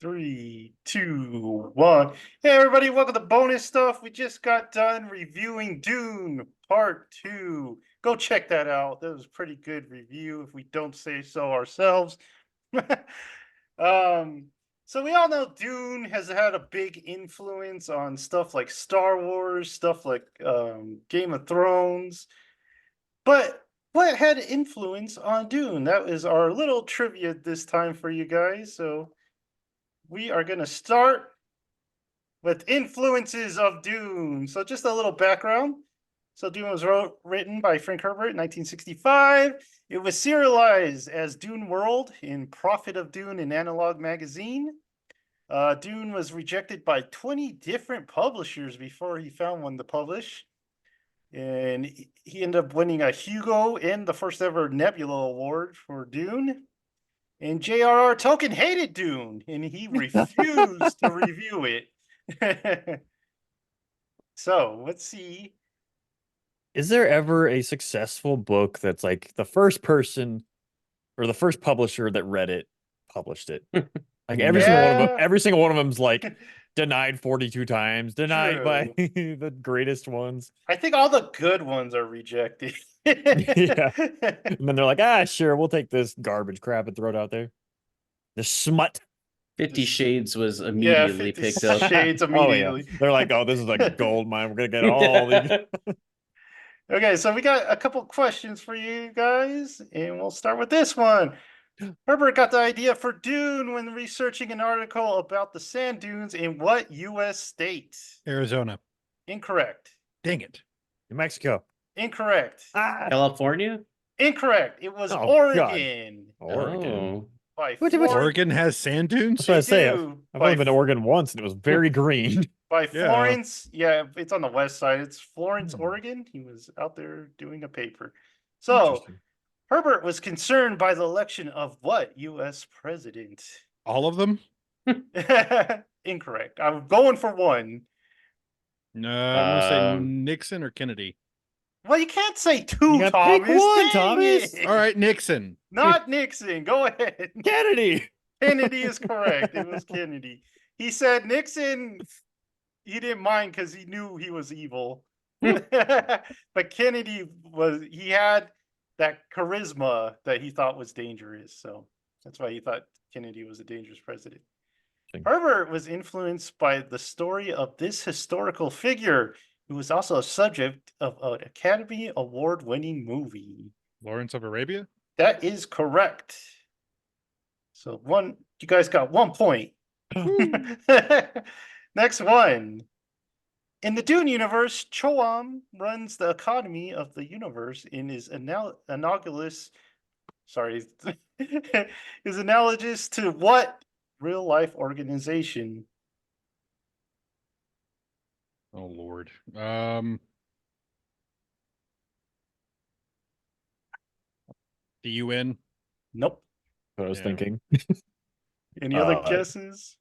Three, two, one. Hey, everybody, welcome to bonus stuff. We just got done reviewing Dune Part 2. Go check that out. That was a pretty good review, if we don't say so ourselves. um, so we all know Dune has had a big influence on stuff like Star Wars, stuff like Game of Thrones. But what had influence on Dune? That is our little trivia this time for you guys. So we are going to start with influences of Dune. So just a little background. So Dune was written by Frank Herbert in 1965. It was serialized as Dune World in Prophet of Dune and Analog Magazine. Dune was rejected by 20 different publishers before he found one to publish. And he ended up winning a Hugo and the first ever Nebula Award for Dune. And J.R.R. Tolkien hated Dune, and he refused to review it. So let's see. Is there ever a successful book that's like the first person or the first publisher that read it published it? Like every single one of them's like denied 42 times, denied by True. the greatest ones. I think all the good ones are rejected. Yeah. And then they're like, sure, we'll take this garbage crap and throw it out there. The smut. 50 Shades was Yeah, immediately 50 picked up. Shades Oh yeah. immediately. They're like, oh, this is like gold mine. We're gonna get all these. Okay, so we got a couple questions for you guys, and we'll start with this one. Herbert got the idea for Dune when researching an article about the sand dunes in what U.S. state? Arizona. Incorrect. Dang it. New Mexico. Incorrect. California? Incorrect. It was Oh, Oregon. Oregon. By Oregon has sand dunes? That's what I say. do. I've only been to Oregon once, and it was very green. By Yeah. Florence. Yeah, it's on the west side. It's Florence, Oregon. He was out there doing a paper. So Interesting. Herbert was concerned by the election of what U.S. president? All of them? Incorrect. I'm going for one. No, I'm going to say Um, Nixon or Kennedy. Well, you can't say two, You gotta Thomas. pick one, Dang Thomas. it. All right, Nixon. Not Nixon. Go ahead. Kennedy. Kennedy is correct. It was Kennedy. He said Nixon, he didn't mind because he knew he was evil. But Kennedy he had that charisma that he thought was dangerous. So that's why he thought Kennedy was a dangerous president. Herbert was influenced by the story of this historical figure who was also a subject of an Academy Award winning movie. Lawrence of Arabia? That is correct. So you guys got 1 point. Next one. In the Dune universe, Choam runs the economy of the universe in his analogous is analogous to what real life organization? Oh, Lord. The UN? Nope. What I was thinking. Any other guesses?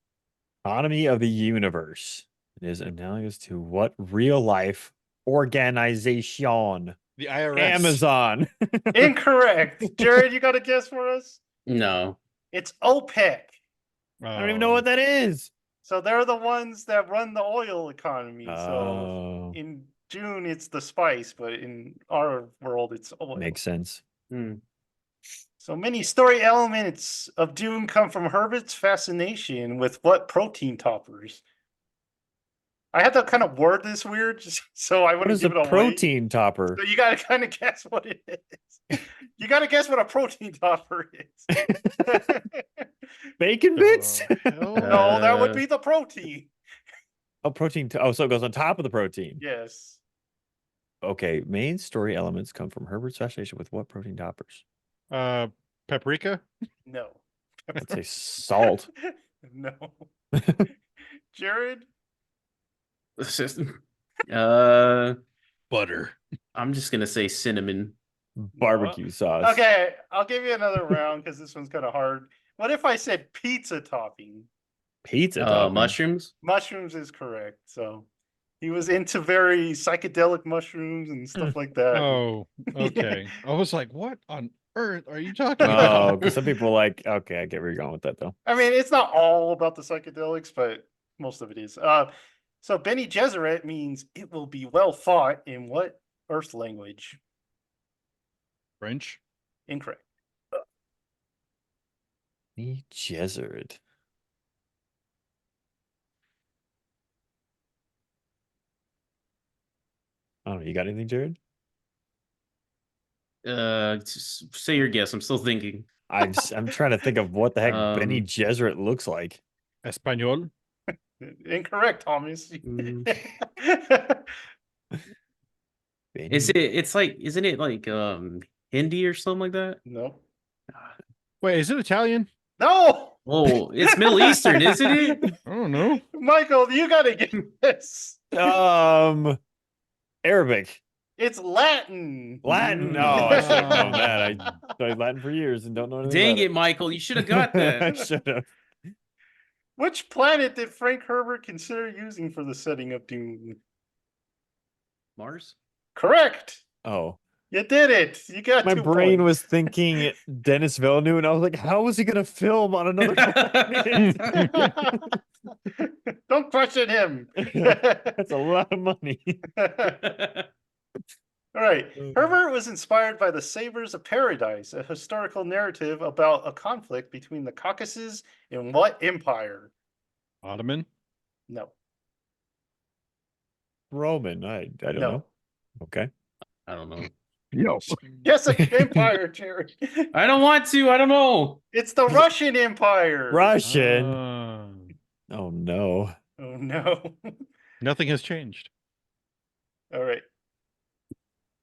Economy of the universe. It is analogous to what real life organization? The IRS. Amazon. Incorrect. Jared, you got a guess for us? No. It's OPEC. I don't even know what that is. So they're the ones that run the oil economy. So Oh, in June, it's the spice, but in our world, it's oil. makes sense. So many story elements of Dune come from Herbert's fascination with what protein toppers. I had to kind of word this weird, just so I What wouldn't is give a it away. protein topper? So you got to kind of guess what it is. You got to guess what a protein topper is. Bacon bits? No, that would be the protein. Oh, protein. So it goes on top of the protein. Yes. Okay. Main story elements come from Herbert's fascination with what protein toppers? Paprika? No. I'd say salt. No. Jared? Butter. I'm just gonna say cinnamon. Barbecue sauce. Okay, I'll give you another round because this one's kind of hard. What if I said pizza topping? Pizza topping. Mushrooms? Mushrooms is correct. So he was into very psychedelic mushrooms and stuff like that. Oh, okay. I was like, what on earth are you talking Oh, about? because some people are like, okay, I get where you're going with that though. I mean, it's not all about the psychedelics, but most of it is. So Bene Gesserit means it will be well fought in what Earth language? French. Incorrect. The Jesuit. Oh, you got anything, Jared? Just say your guess. I'm still thinking. I'm trying to think of what the heck Benny Um, Gesserit looks like. Espanol. Incorrect, Thomas. Mm. Benny... It's like, isn't it like Hindi or something like that? No. Wait, is it Italian? No. Oh, it's Middle Eastern, isn't it? I don't know. Michael, you gotta get this. Arabic. It's Latin. Latin. Mm. Oh, I should have known that. I studied Latin for years and don't know anything Dang about it, Michael! You should have got I that. should have. Which planet did Frank Herbert consider using for the setting of Dune? Mars. Correct. Oh, You did it. You got my 2 brain points. was thinking Dennis Villeneuve, and I was like, how was he going to film on another planet? Don't question him. That's a lot of money. All right. Herbert was inspired by the Savors of Paradise, a historical narrative about a conflict between the Caucasus and what empire? Ottoman. No. Roman. I don't No. know. Okay. I don't know. Yo. Yes, an empire, Jerry. I don't want to. I don't know. It's the Russian Empire. Russian. Ah. Oh no. Oh no. Nothing has changed. All right.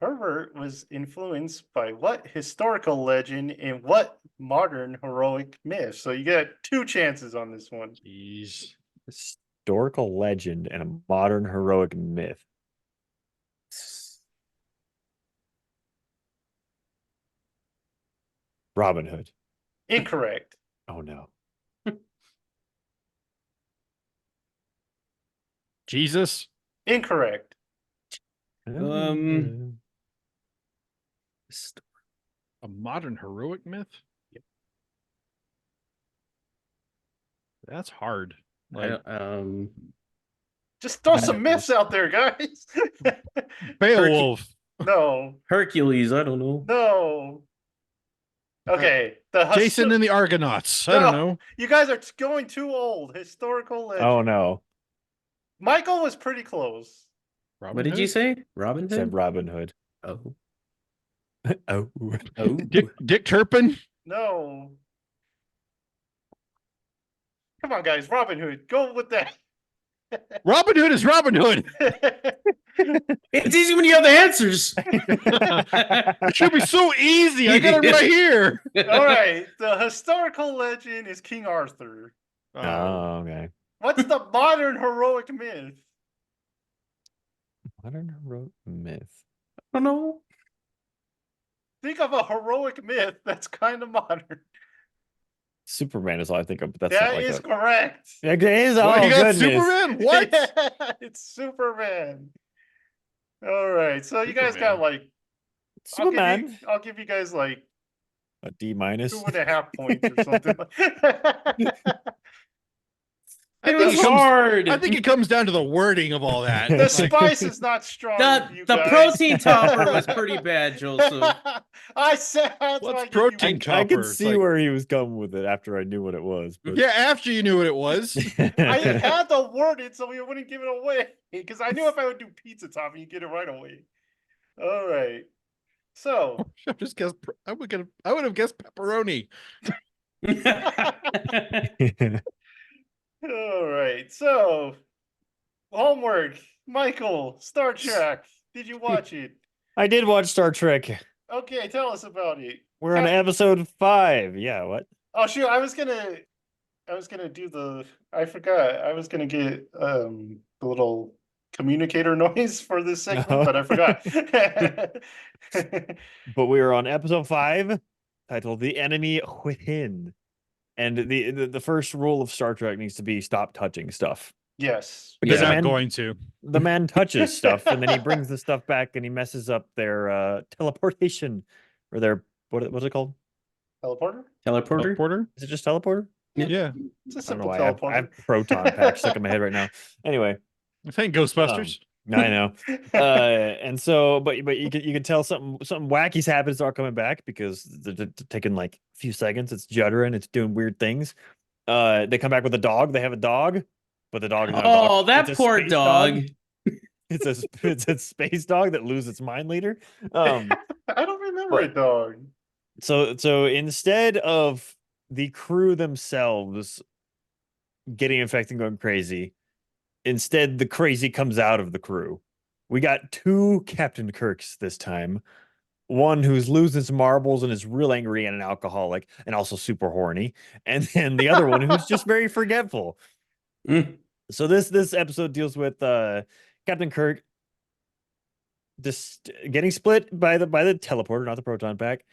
Herbert was influenced by what historical legend and what modern heroic myth? So you got 2 chances on this one. Jeez. Historical legend and a modern heroic myth. Robin Hood. Incorrect. Oh no. Jesus. Incorrect. Um, A modern heroic myth? Yep. That's hard. I Like don't- Just throw some myths out there, guys. Beowulf. No. Hercules. I don't know. No. Okay. The Jason and the Argonauts. I don't No. know. You guys are going too old. Historical legend. Oh no. Michael was pretty close. Robin What did you Hood? say? Robin Said Hood? Robin Hood. Oh. Oh. Oh. Dick Turpin? No. Come on, guys. Robin Hood. Go with that. Robin Hood is Robin Hood. It's easy when you have the answers. It should be so easy. I got it right here. All right. The historical legend is King Arthur. Oh, okay. What's the modern heroic myth? Modern heroic myth. I don't know. Think of a heroic myth that's kind of modern. Superman is all I think of, but that's not That like is that. correct. It is. What, Oh, you got goodness. Superman? What? Yeah, it's Superman. All right. So you guys got Superman. like Superman. I'll give you guys like A D minus. 2.5 points or something. I It think was it comes- hard. I think it comes down to the wording of all that. the Like, spice is not strong. The, with you the guys. protein topper was pretty bad, Joseph. I said that's What's why I give you protein one- top- I could Topper, it's see like- where he was coming with it after I knew what it was. But... yeah, after you knew what it was. I had to word it so we wouldn't give it away because I knew if I would do pizza topping, you'd get it right away. All right. So I just guessed. I would have guessed pepperoni. all right. So homework. Michael, Star Trek. Did you watch it? I did watch Star Trek. Okay, tell us about it. We're on episode 5. Yeah, what? Oh shoot, I was gonna do I forgot. I was gonna get the little communicator noise for this segment, but I forgot. But we were on episode 5, titled "The Enemy Within," and the first rule of Star Trek needs to be stop touching stuff. Yes. Because Yeah, the I'm man, going to. the man touches stuff, and then he brings the stuff back, and he messes up their teleportation or their what's it called? Teleporter? Teleporter? Porter? Is it just teleporter? Yeah. It's a I don't know simple why I have teleporter. proton pack stuck in my head right now. Anyway, Thank Ghostbusters. I know. And so, but you can tell something wacky's happened to start coming back because they're taking like a few seconds. It's juddering. It's doing weird things. They come back with a dog. They have a dog, but the dog is not a dog. Oh, that It's a poor space dog. It's a space dog that loses its mind leader. I don't remember a but- dog. So instead of the crew themselves getting infected and going crazy, instead the crazy comes out of the crew. We got two Captain Kirks this time. One who's losing his marbles and is real angry and an alcoholic and also super horny, and then the other one who's just very forgetful. Mm. So this episode deals with Captain Kirk just getting split by the teleporter, not the proton pack,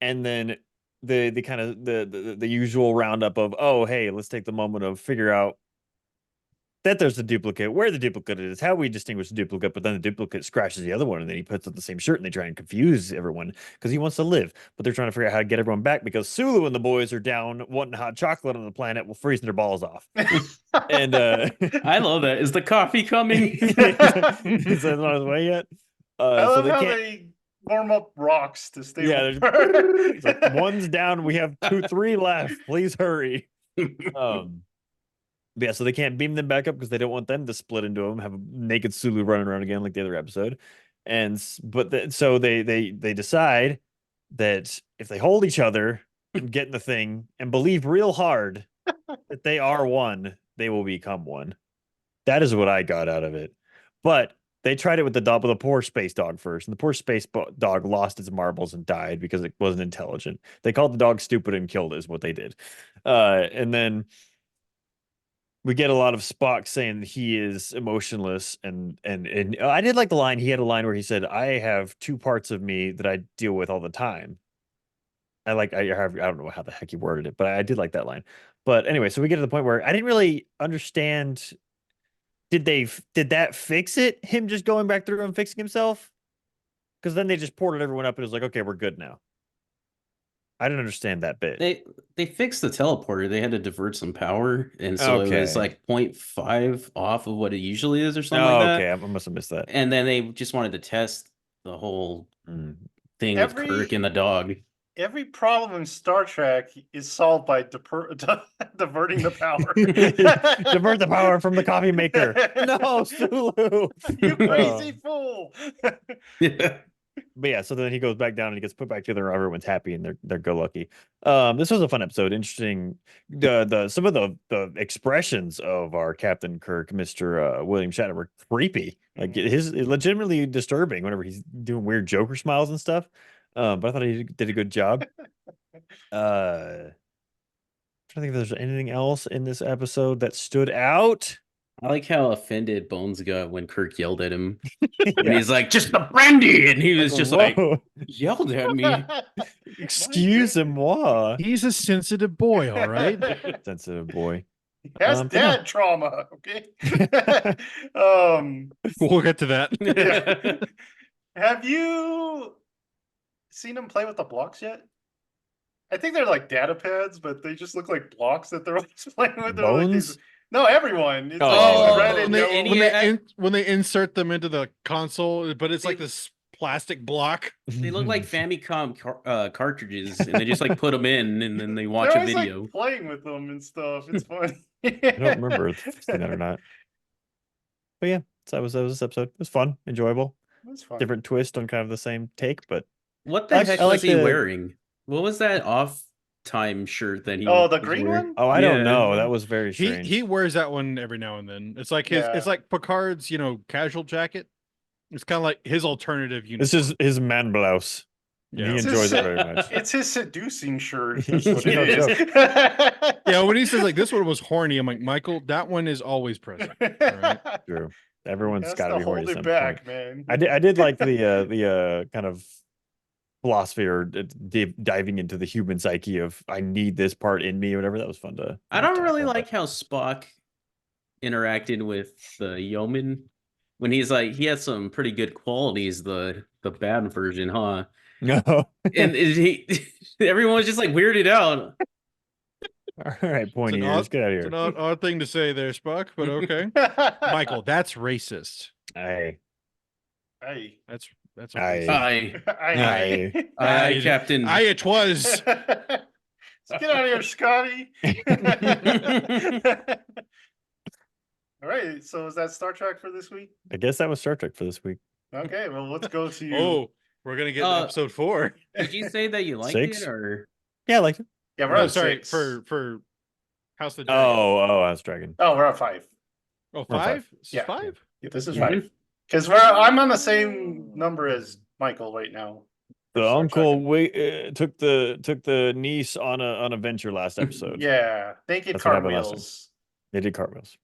and then the kind of the usual roundup of, oh hey, let's take the moment of figure out that there's a duplicate, where the duplicate is, how we distinguish the duplicate, but then the duplicate scratches the other one and then he puts up the same shirt and they try and confuse everyone because he wants to live, but they're trying to figure out how to get everyone back because Sulu and the boys are down wanting hot chocolate on the planet while freezing their balls off. And I love that. Is the coffee coming? he's not on his way yet. I So love they how can't. they warm up rocks to stay. Yeah, warm. it's like, one's down. We have 3 left. Please hurry. Yeah, so they can't beam them back up because they don't want them to split into them, have a naked Sulu running around again like the other episode. So they decide that if they hold each other and get in the thing and believe real hard that they are one, they will become one. That is what I got out of it. But they tried it with the poor space dog first, and the poor space dog lost its marbles and died because it wasn't intelligent. They called the dog stupid and killed it, is what they did. And then we get a lot of Spock saying that he is emotionless, and I did like the line. He had a line where he said, "I have 2 parts of me that I deal with all the time." I don't know how the heck he worded it, but I did like that line. But anyway, so we get to the point where I didn't really understand. Did that fix it? Him just going back through and fixing himself? Because then they just ported everyone up and it was like, okay, we're good now. I didn't understand that bit. They fixed the teleporter. They had to divert some power, and so it was Okay. like 0.5 off of what it usually is, or something like that. Okay, I must have missed that. And then they just wanted to test the whole Mm. thing with Kirk and the dog. Every problem in Star Trek is solved by diverting the power. Divert the power from the coffee maker. No, Sulu. You crazy fool. But yeah, so then he goes back down and he gets put back together. Everyone's happy and they're go lucky. This was a fun episode. Interesting. Some of the expressions of our Captain Kirk, Mr. William Shatner, were creepy. Like his legitimately disturbing whenever he's doing weird Joker smiles and stuff. But I thought he did a good job. I don't think there's anything else in this episode that stood out. I like how offended Bones got when Kirk yelled at him. Yeah. And he's like, just the brandy! And he was just like, Whoa. yelled at me. Excuse-moi. He's a sensitive boy, all right? Sensitive boy. He has But no. dad trauma, okay? We'll get to that. Yeah. Have you seen him play with the blocks yet? I think they're like data pads, but they just look like blocks that they're always playing with. They're like Bones? no, everyone. It's Oh, like okay. red when and they, yellow. when, they when they insert them into the console, but it's like this plastic block. They look like Famicom cartridges, and they just like put them in, and then they watch They're a always video. like playing with them and stuff. It's funny. I don't remember if I've seen that or not. But yeah, so that was this episode. It was fun, enjoyable. It's fun. Different twist on kind of the same take, but What the I heck like was he the- wearing? What was that off-time shirt that he? Oh, the was green wearing? one? I don't Yeah. know. That was very He strange. he wears that one every now and then. It's like his. Yeah. It's like Picard's, casual jacket. It's kind of like his alternative uniform. This is his man blouse. Yeah. He It's enjoys his- it very much. It's his seducing shirt. Yeah, That's what no it is. Yeah, when he says like this one was horny, I'm like, Michael, that one is always present. right. True. Everyone's Has got to to be horny hold at it some back, point. man. I did like the kind of philosophy or diving into the human psyche of I need this part in me or whatever. That was fun to. I don't really tackle, like how Spock interacted with the yeoman when he's like he has some pretty good qualities. The bad version, huh? No. and everyone was just like weirded out. All right, It's pointy an ears, odd, get out of it's here. an odd thing to say there, Spock, but okay. Michael, that's racist. Aye, Aye. That's aye, offensive. Aye, aye. aye, Captain. Aye, it was. Let's get out of here, Scotty. All right, so is that Star Trek for this week? I guess that was Star Trek for this week. Okay, well, let's go to. Oh, we're gonna get to episode 4. Did you say that you liked 6? it, or Yeah, I liked it. Yeah, we're No, on sorry, 6. for House of the Dragon. Oh, House Dragon. Oh, we're on 5. Oh, We're on 5? 5. This is Yeah. 5? Yeah, this is Mhm. 5. Because I'm on the same number as Michael right now. for The Star uncle Trek. took the niece on a venture last episode. Yeah, naked That's what happened last time. cartwheels. They did cartwheels.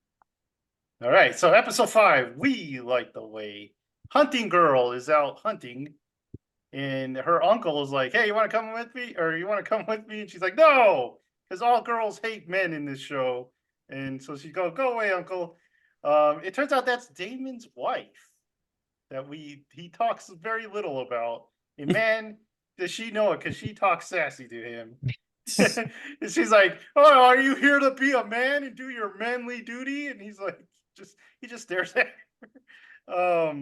All right, so episode 5, we like the way hunting girl is out hunting, and her uncle is like, "Hey, you want to come with me, or you want to come with me?" And she's like, "No, because all girls hate men in this show." And so she goes, "Go away, uncle." It turns out that's Damon's wife that he talks very little about. And man, does she know it because she talks sassy to him. And she's like, "Oh, are you here to be a man and do your manly duty?" And he's like, he just stares at her.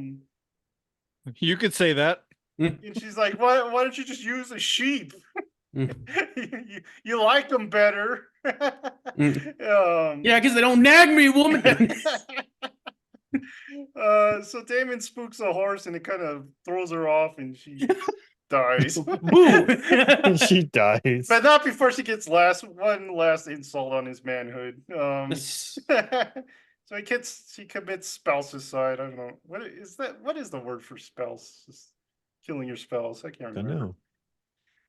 You could say that. And she's like, "Why don't you just use a sheep? you like them better." yeah, because they don't nag me, woman. So Damon spooks a horse and it kind of throws her off and she dies. And she dies. But not before she gets one last insult on his manhood. So she commits spousicide. I don't know. What is that? What is the word for spouse? Just killing your spouse. I can't Don't remember.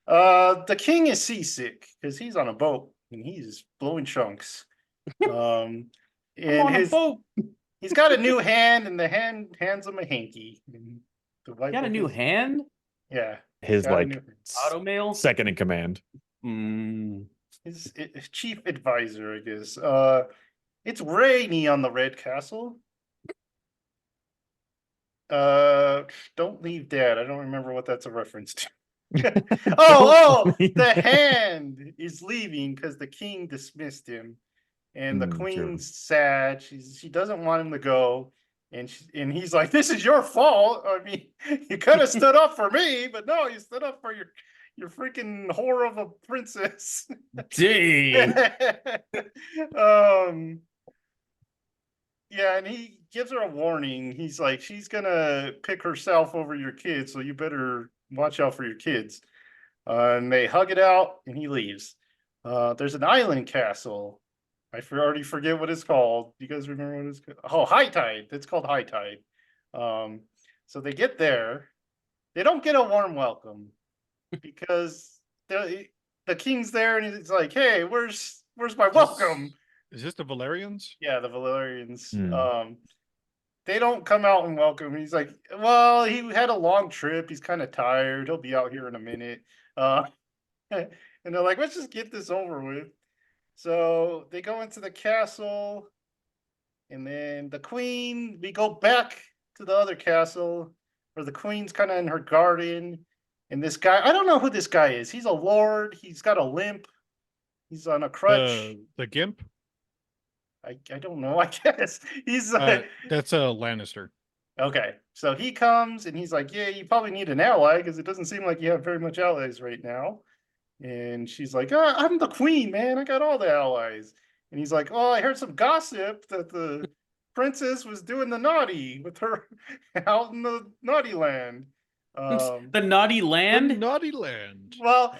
know. The king is seasick because he's on a boat and he's blowing chunks. I'm And on a boat. he's got a new hand, and the hand hands him a hanky. And the wife Got a of new his- hand? His He's got a like new- Automail? second in command. his chief advisor, I guess. It's rainy on the Red Castle. Don't leave Dad. I don't remember what that's a reference to. The hand is leaving because the king dismissed him, and the True. queen's sad. She doesn't want him to go, and he's like, "This is your fault. I mean, you could have stood up for me, but no, you stood up for your freaking whore of a princess." Dang. Yeah, and he gives her a warning. He's like, "She's gonna pick herself over your kids, so you better watch out for your kids." And they hug it out, and he leaves. There's an island castle. Already forget what it's called. Do you guys remember what it's called? Oh, High Tide. It's called High Tide. So they get there. They don't get a warm welcome because the king's there, and he's like, "Hey, where's my welcome?" Is this the Valerians? Yeah, the Valerians. Hmm. They don't come out and welcome him. He's like, "Well, he had a long trip. He's kind of tired. He'll be out here in a minute." And they're like, "Let's just get this over with." So they go into the castle, and then we go back to the other castle where the queen's kind of in her garden. And this guy, I don't know who this guy is. He's a lord. He's got a limp. He's on a crutch. The Gimp? I don't know. I guess he's That's a Lannister. okay. So he comes and he's like, "Yeah, you probably need an ally because it doesn't seem like you have very much allies right now." And she's like, "I'm the queen, man. I got all the allies." And he's like, "Oh, I heard some gossip that the princess was doing the naughty with her out in the naughty land." The naughty The land? Naughty Land. Well,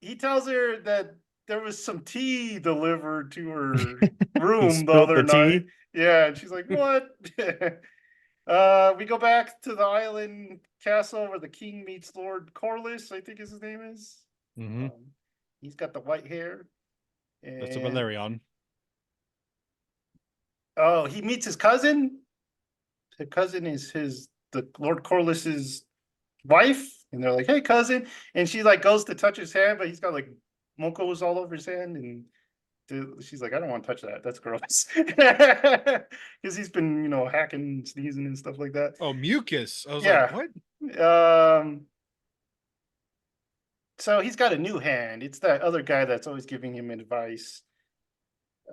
he tells her that there was some tea delivered to her room the spilled other the tea? night. Yeah, and she's like, "What?" We go back to the island castle where the king meets Lord Corliss, I think his name is. Mhm. He's got the white hair. That's a And Valerian. oh, he meets his cousin. The cousin is the Lord Corliss's wife, and they're like, "Hey, cousin," and she like goes to touch his hand, but he's got like mocos all over his hand, and she's like, "I don't want to touch that. That's gross," because he's been hacking, sneezing, and stuff like that. Oh, mucus. I was Yeah. like, what? so he's got a new hand. It's that other guy that's always giving him advice.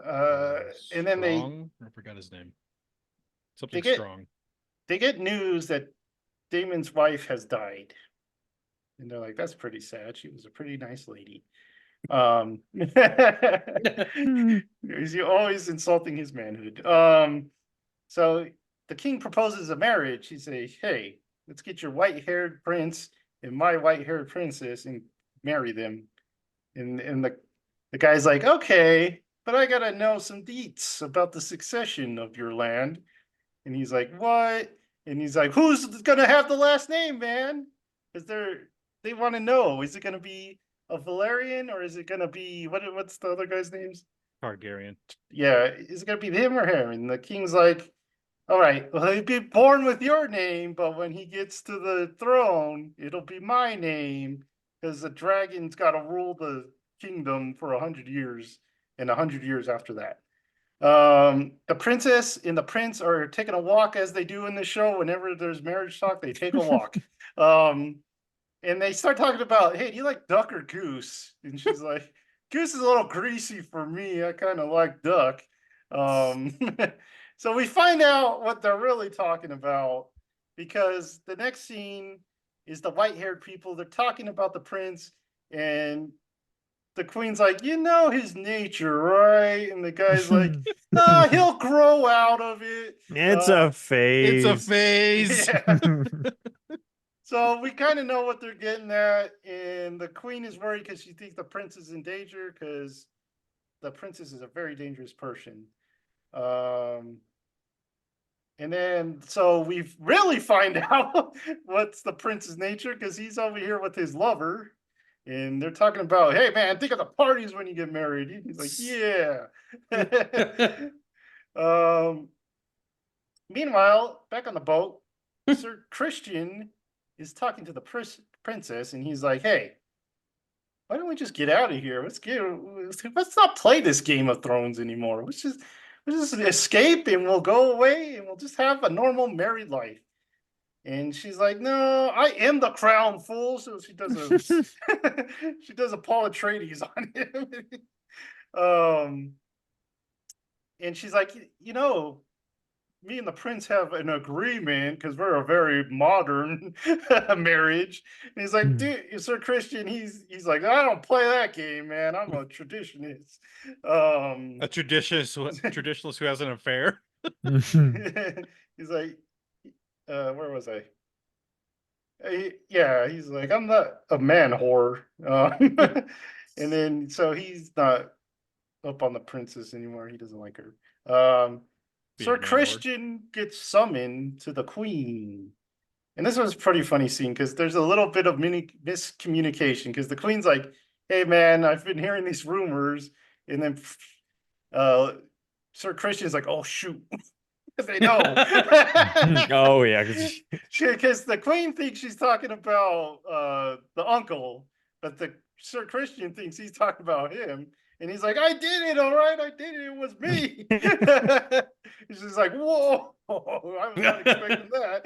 And then Strong. I forgot his name. Something they get strong. they get news that Damon's wife has died. And they're like, that's pretty sad. She was a pretty nice lady. He's always insulting his manhood. So the king proposes a marriage. He say, hey, let's get your white-haired prince and my white-haired princess and marry them. And the guy's like, okay, but I gotta know some deets about the succession of your land. And he's like, what? And he's like, who's gonna have the last name, man? Is they want to know, is it gonna be a Valerian or is it gonna be what's the other guy's names? Targaryen. Yeah, is it gonna be him or him? And the king's like, all right, well, he'd be born with your name, but when he gets to the throne, it'll be my name, because the dragon's got to rule the kingdom for 100 years, and 100 years after that. The princess and the prince are taking a walk as they do in the show. Whenever there's marriage talk, they take a walk. And they start talking about, hey, do you like duck or goose? And she's like, goose is a little greasy for me. I kind of like duck. Um, so we find out what they're really talking about, because the next scene is the white-haired people. They're talking about the prince, and the queen's like, you know his nature, right? And the guy's like, he'll grow out of it. It's a phase. It's a phase. Yeah. So we kind of know what they're getting at, and the queen is worried because she thinks the prince is in danger, because the princess is a very dangerous person. And then so we really find out what's the prince's nature, because he's over here with his lover, and they're talking about, hey man, think of the parties when you get married. He's like, yeah. Meanwhile, back on the boat, Sir Christian is talking to the princess, and he's like, hey, why don't we just get out of here? Let's not play this Game of Thrones anymore. Let's just escape, and we'll go away, and we'll just have a normal married life. And she's like, no, I am the crown, fool. So she does a Paul Atreides on him. And she's like, you know, me and the prince have an agreement, because we're a very modern marriage. And he's like, dude, Sir Christian, he's like, I don't play that game, man. I'm a traditionist. A traditionalist who has an affair. He's like, where was I? Yeah, he's like, I'm not a man whore. And then so he's not up on the princess anymore. He doesn't like her. Sir Christian gets summoned to the queen. And this was a pretty funny scene, because there's a little bit of miscommunication, because the queen's like, hey man, I've been hearing these rumors. And then Sir Christian's like, oh shoot. They know. Oh yeah, because the queen thinks she's talking about the uncle, but the Sir Christian thinks he's talking about him. And he's like, I did it, all right, I did it, it was me. She's like, whoa, I was not expecting that.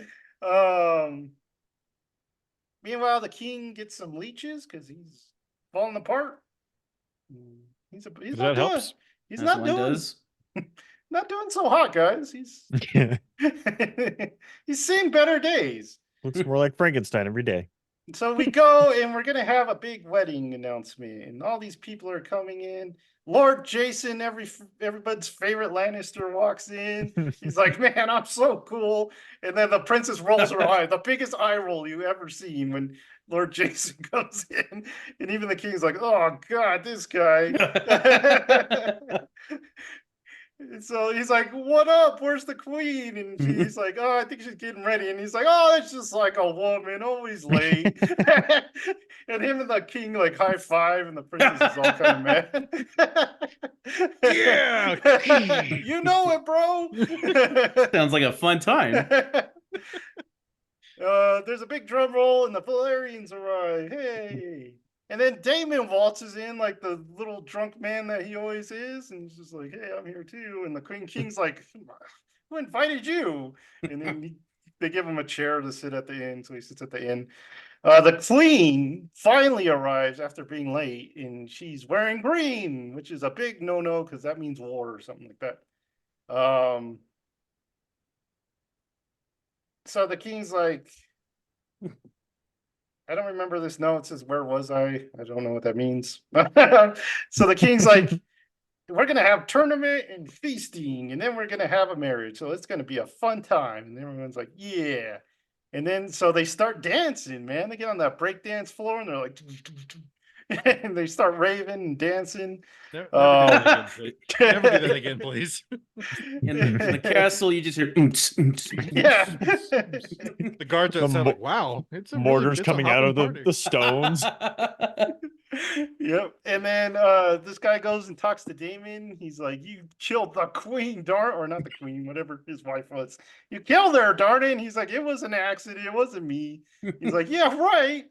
Meanwhile, the king gets some leeches because he's falling apart. He's not doing, he's As not one doing does. not doing so hot, guys. He's he's seen better days. looks more like Frankenstein every day. So we go, and we're gonna have a big wedding announcement, and all these people are coming in. Lord Jason, everybody's favorite Lannister, walks in. He's like, man, I'm so cool. And then the princess rolls her eye, the biggest eye roll you ever seen when Lord Jason comes in. And even the king's like, oh god, this guy. And so he's like, what up? Where's the queen? And she's like, oh, I think she's getting ready. And he's like, oh, it's just like a woman, always late. And him and the king like high five, and the princess is all kind of mad. Yeah. You know it, bro. Sounds like a fun time. There's a big drum roll, and the Valerians arrive. Hey. And then Damon waltzes in like the little drunk man that he always is, and he's just like, hey, I'm here too. And the Queen King's like, who invited you? And then they give him a chair to sit at the end, so he sits at the end. The queen finally arrives after being late, and she's wearing green, which is a big no-no because that means war or something like that. So the king's like, I don't remember this note. It says, "Where was I?" I don't know what that means. So the king's like, we're gonna have tournament and feasting, and then we're gonna have a marriage. So it's gonna be a fun time. And everyone's like, yeah. And then so they start dancing, man. They get on that break dance floor and they're like, and they start raving and dancing. Never do that again, please. Never do that again, please. In the castle, you just hear. Yeah. The guards The outside mo- like, wow, it's a Mortars it's a coming out hopping of the, party. the stones. Yep. And then this guy goes and talks to Damon. He's like, "You killed the queen, darn, or not the queen, whatever his wife was. You killed her, darn it." And he's like, "It was an accident. It wasn't me." He's like, "Yeah, right."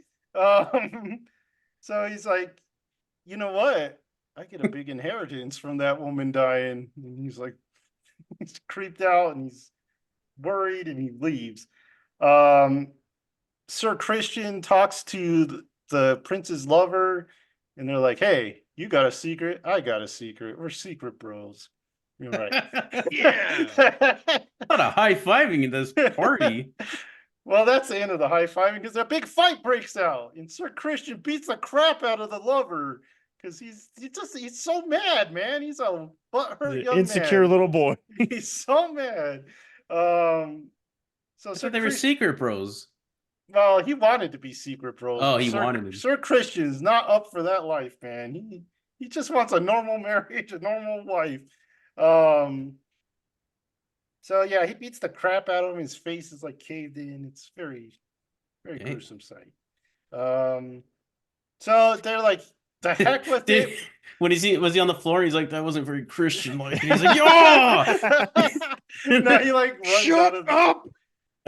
So he's like, "You know what? I get a big inheritance from that woman dying." And he's like, he's creeped out and he's worried and he leaves. Sir Christian talks to the prince's lover, and they're like, "Hey, you got a secret? I got a secret. We're secret bros." You're right. Yeah. Not a high fiving in this party. Well, that's the end of the high fiving because a big fight breaks out, and Sir Christian beats the crap out of the lover because he's so mad, man. He's a butthurt young Insecure man. little boy. He's so mad. So I Sir thought they were Christian. secret bros. Well, he wanted to be secret bros. Oh, but he Sir, wanted to. Sir Christian's not up for that life, man. He just wants a normal marriage, a normal wife. So yeah, he beats the crap out of him. His face is like caved in. It's very, very Okay. gruesome sight. So they're like, the heck with Dude, it. when was he on the floor? He's like, that wasn't very Christian like. And he's like, yeah. No, he like runs out Shut of up!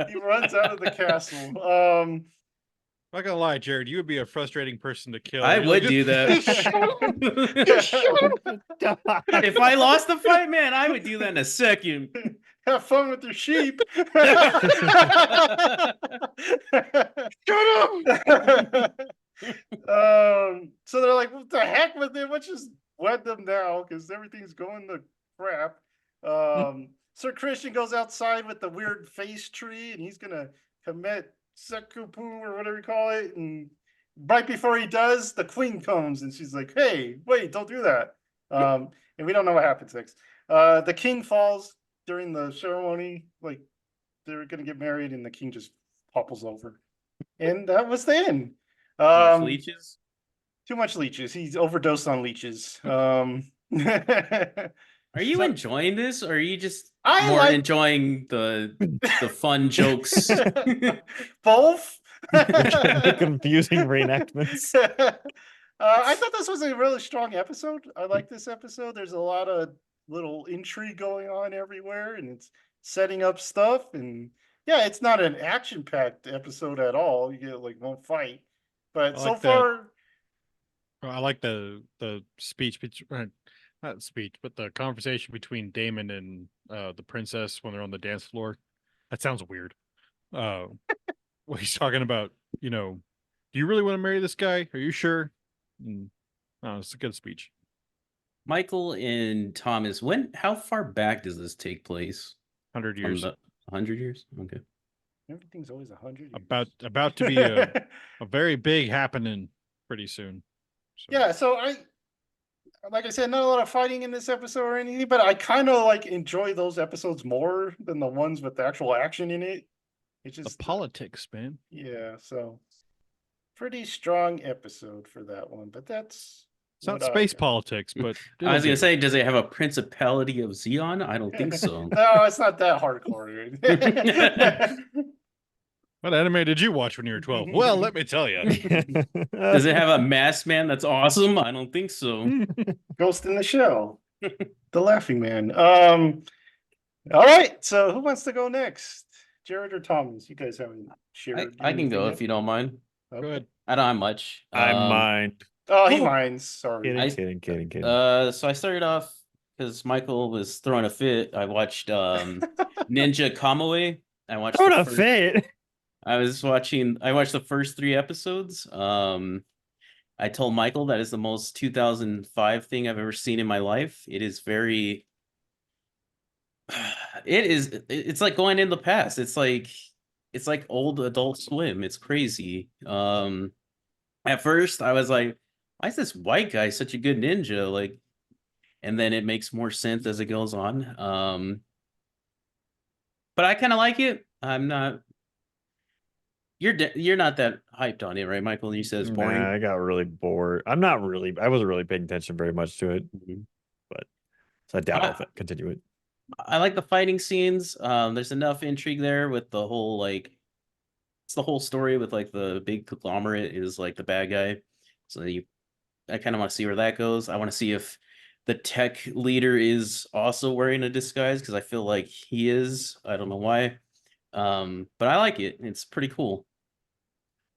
he runs out of the castle. Not gonna lie, Jared, you would be a frustrating person to kill. I You're would like, do that. If I lost the fight, man, I would do that in a second. Have fun with your sheep. Shut up! So they're like, what the heck with it? Let's just wed them now because everything's going to crap. Sir Christian goes outside with the weird face tree and he's gonna commit seppuku or whatever you call it. And right before he does, the queen comes and she's like, "Hey, wait, don't do that." And we don't know what happens next. The king falls during the ceremony, like they're gonna get married, and the king just topples over. And that was the end. Leeches. Too much leeches. He's overdosed on leeches. Are you So- enjoying this, or are you just I more like- enjoying the fun jokes? Both. The confusing reenactments. I thought this was a really strong episode. I like this episode. There's a lot of little intrigue going on everywhere, and it's setting up stuff. And yeah, it's not an action-packed episode at all. You get like one fight, but I so like that. far, I like the speech between not speech, but the conversation between Damon and the princess when they're on the dance floor. That sounds weird. What he's talking about, do you really want to marry this guy? Are you sure? Oh, it's a good speech. Michael and Thomas, how far back does this take place? 100 years. 100 years? Okay. everything's always 100 About to be a very big happening pretty soon. So. Yeah, so like I said, not a lot of fighting in this episode or anything, but I kind of like enjoy those episodes more than the ones with the actual action in it. It's The just politics, man. yeah, so pretty strong episode for that one, but that's It's not what I space got. politics, but I was it'll gonna do. say, does it have a Principality of Xeon? I don't think so. No, it's not that hardcore. What anime did you watch when you were 12? Well, let me tell you. Does it have a masked man that's awesome? I don't think so. Ghost in the Shell, the Laughing Man. All right, so who wants to go next? Jared or Thomas? You guys haven't shared. I can go anything if you don't mind. yet? Go ahead. I don't have much. I mind. Oh, he Cool. minds. Sorry. Kidding. So I started off because Michael was throwing a fit. I watched Ninja Kamui. I watched Throwing the a first- fit. I watched the first 3 episodes. I told Michael that is the most 2005 thing I've ever seen in my life. It is very it's like going in the past. It's like old Adult Swim. It's crazy. At first I was like, why is this white guy such a good ninja? Like, and then it makes more sense as it goes on. But I kind of like it. I'm not. You're not that hyped on it, right, Michael? You said it's boring. Nah, I got really bored. I wasn't really paying attention very much to it, Mhm. but so I doubt I, I'll continue it. I like the fighting scenes. There's enough intrigue there with the whole like it's the whole story with like the big conglomerate is like the bad guy. So I kind of want to see where that goes. I want to see if the tech leader is also wearing a disguise because I feel like he is. I don't know why. But I like it. It's pretty cool.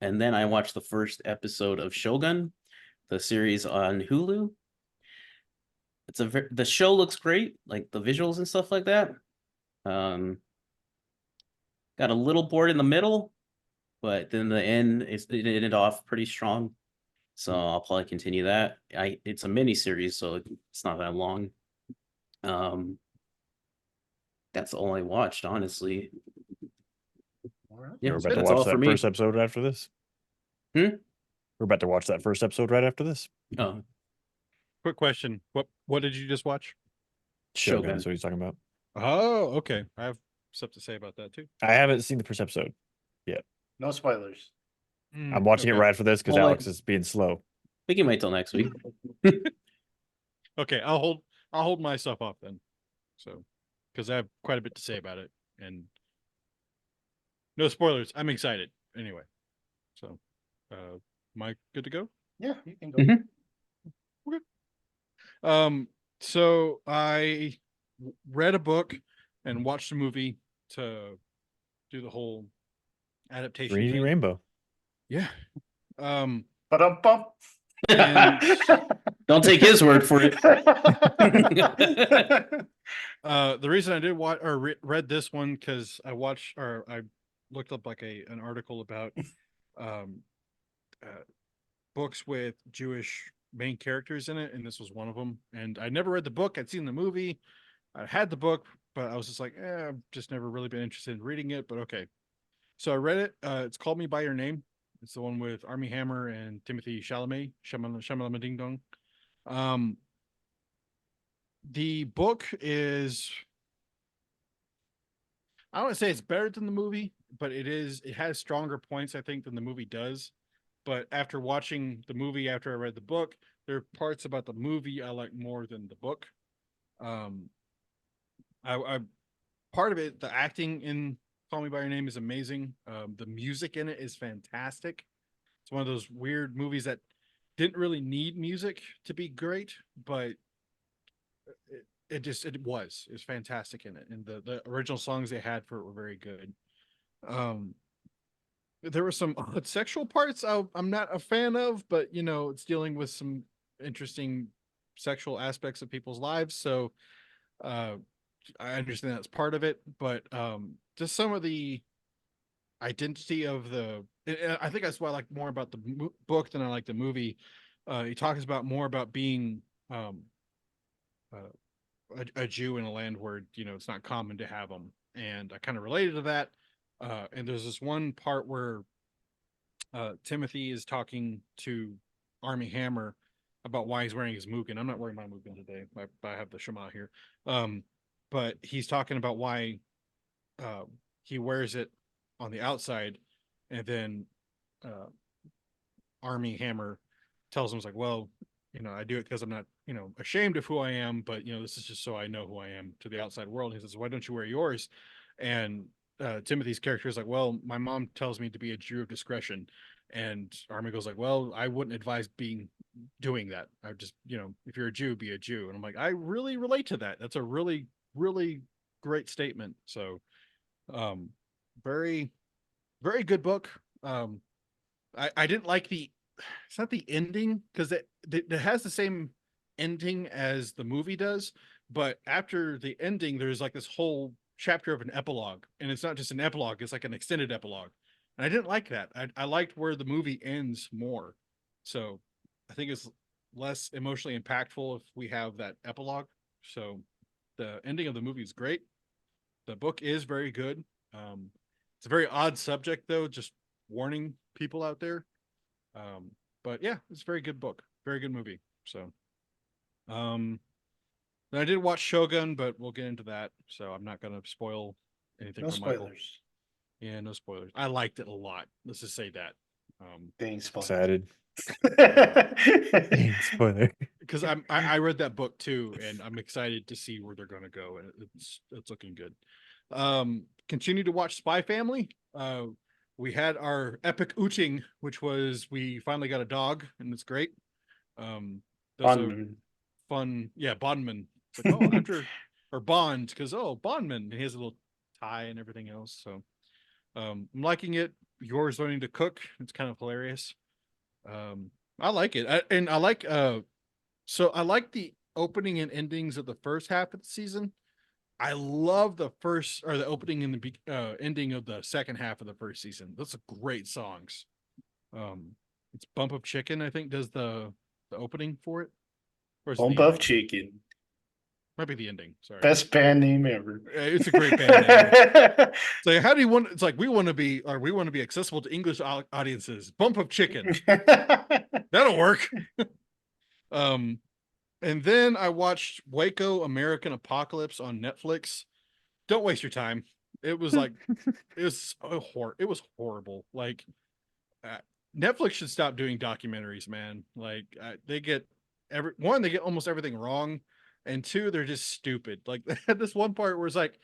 And then I watched the first episode of Shogun, the series on Hulu. The show looks great, like the visuals and stuff like that. Um, got a little bored in the middle, but then the end it ended off pretty strong. So I'll probably continue that. It's a mini series, so it's not that long. Um, that's all I watched, honestly. All right. Yeah, We're about to that's watch all for that me. first episode after this. Hmm? We're about to watch that first episode right after this. Oh, Quick question: what did you just watch? Shogun Shogun. is what he's talking about. Oh, okay. I have stuff to say about that too. I haven't seen the first episode. No spoilers. I'm watching it Okay. right after this because Well, Alex is being slow. we can wait till next week. Okay, I'll hold my stuff off then. So, because I have quite a bit to say about it, and no spoilers. I'm excited anyway. So, am I good to go? Yeah, you can go. Mhm. So I read a book and watched a movie to do the whole adaptation Reedy thing. Rainbow. Yeah. But bump. And Don't take his word for it. the reason I did watch or read this one because I looked up like an article about um books with Jewish main characters in it, and this was one of them. And I never read the book. I'd seen the movie. I had the book, but I was just like, I've just never really been interested in reading it. But okay, so I read it. It's Call Me by Your Name. It's the one with Armie Hammer and Timothy Chalamet. Shamalama Ding Dong. The book is, I don't want to say it's better than the movie, but it has stronger points, I think, than the movie does. But after watching the movie, after I read the book, there are parts about the movie I like more than the book. Um, I part of it, the acting in Call Me by Your Name is amazing. The music in it is fantastic. It's one of those weird movies that didn't really need music to be great, but it was fantastic in it, and the original songs they had for it were very good. Um, there were some sexual parts I'm not a fan of, but it's dealing with some interesting sexual aspects of people's lives, so uh, I understand that's part of it. But just some of the identity of I think that's why I like more about the book than I like the movie. He talks about more about being uh, a Jew in a land where it's not common to have them, and I kind of related to that. And there's this one part where Timothy is talking to Army Hammer about why he's wearing his Mugen. I'm not wearing my Mugen today. I have the Shema here. But he's talking about why he wears it on the outside, and then Army Hammer tells him, it's like, well, I do it because I'm not, ashamed of who I am, but this is just so I know who I am to the outside world. He says, why don't you wear yours? And Timothy's character is like, well, my mom tells me to be a Jew of discretion. And Army goes like, well, I wouldn't advise doing that. I just, if you're a Jew, be a Jew. And I'm like, I really relate to that. That's a really, really great statement. So, very, very good book. I didn't like it's not the ending, because it has the same ending as the movie does, but after the ending there's like this whole chapter of an epilogue, and it's not just an epilogue, it's like an extended epilogue, And I didn't like that. I liked where the movie ends more. So I think it's less emotionally impactful if we have that epilogue. So the ending of the movie is great. The book is very good. It's a very odd subject, though, just warning people out there. But yeah, it's a very good book, very good movie. So, then I did watch Shogun, but we'll get into that. So I'm not going to spoil anything No for Michael. spoilers. Yeah, no spoilers. I liked it a lot. Let's just say that. Dang spoilers. Excited. Dang, spoiler. Because I read that book too, and I'm excited to see where they're going to go, and it's looking good. Continue to watch Spy Family. We had our epic outing, which was we finally got a dog, and it's great. That's a fun, yeah, Bondman. It's like, oh, after or Bond, because Bondman, he has a little tie and everything else. So, I'm liking it. Yours learning to cook. It's kind of hilarious. I like it, and I like so I like the opening and endings of the first half of the season. I love the first or the opening and the ending of the second half of the first season. Those are great songs. It's Bump of Chicken, I think, does the opening for it. Or is it Bump the of ending? Chicken. Might be the ending. Sorry. Best band name ever. It's a great band name. So how do you want? It's like we want to be accessible to English audiences. Bump of Chicken. That'll work. And then I watched Waco American Apocalypse on Netflix. Don't waste your time. It was like it was horrible. Like Netflix should stop doing documentaries, man. Like they get they get almost everything wrong, and two, they're just stupid. Like they had this one part where it's like,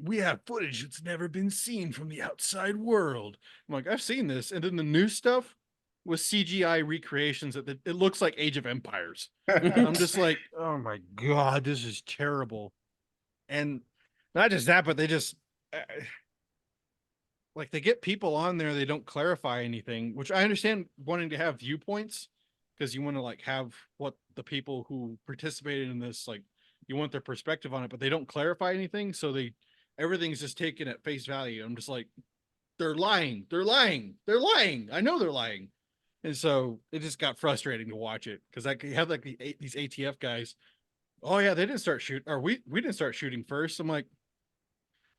we have footage that's never been seen from the outside world. I'm like, I've seen this, and then the new stuff was CGI recreations that it looks like Age of Empires. I'm just like, oh my god, this is terrible. And not just that, but they just like they get people on there, they don't clarify anything, which I understand wanting to have viewpoints because you want to like have what the people who participated in this, like you want their perspective on it, but they don't clarify anything, so everything's just taken at face value. I'm just like, they're lying. I know they're lying. And so it just got frustrating to watch it because you have like these ATF guys. Oh yeah, they didn't start shooting, or we didn't start shooting first. I'm like,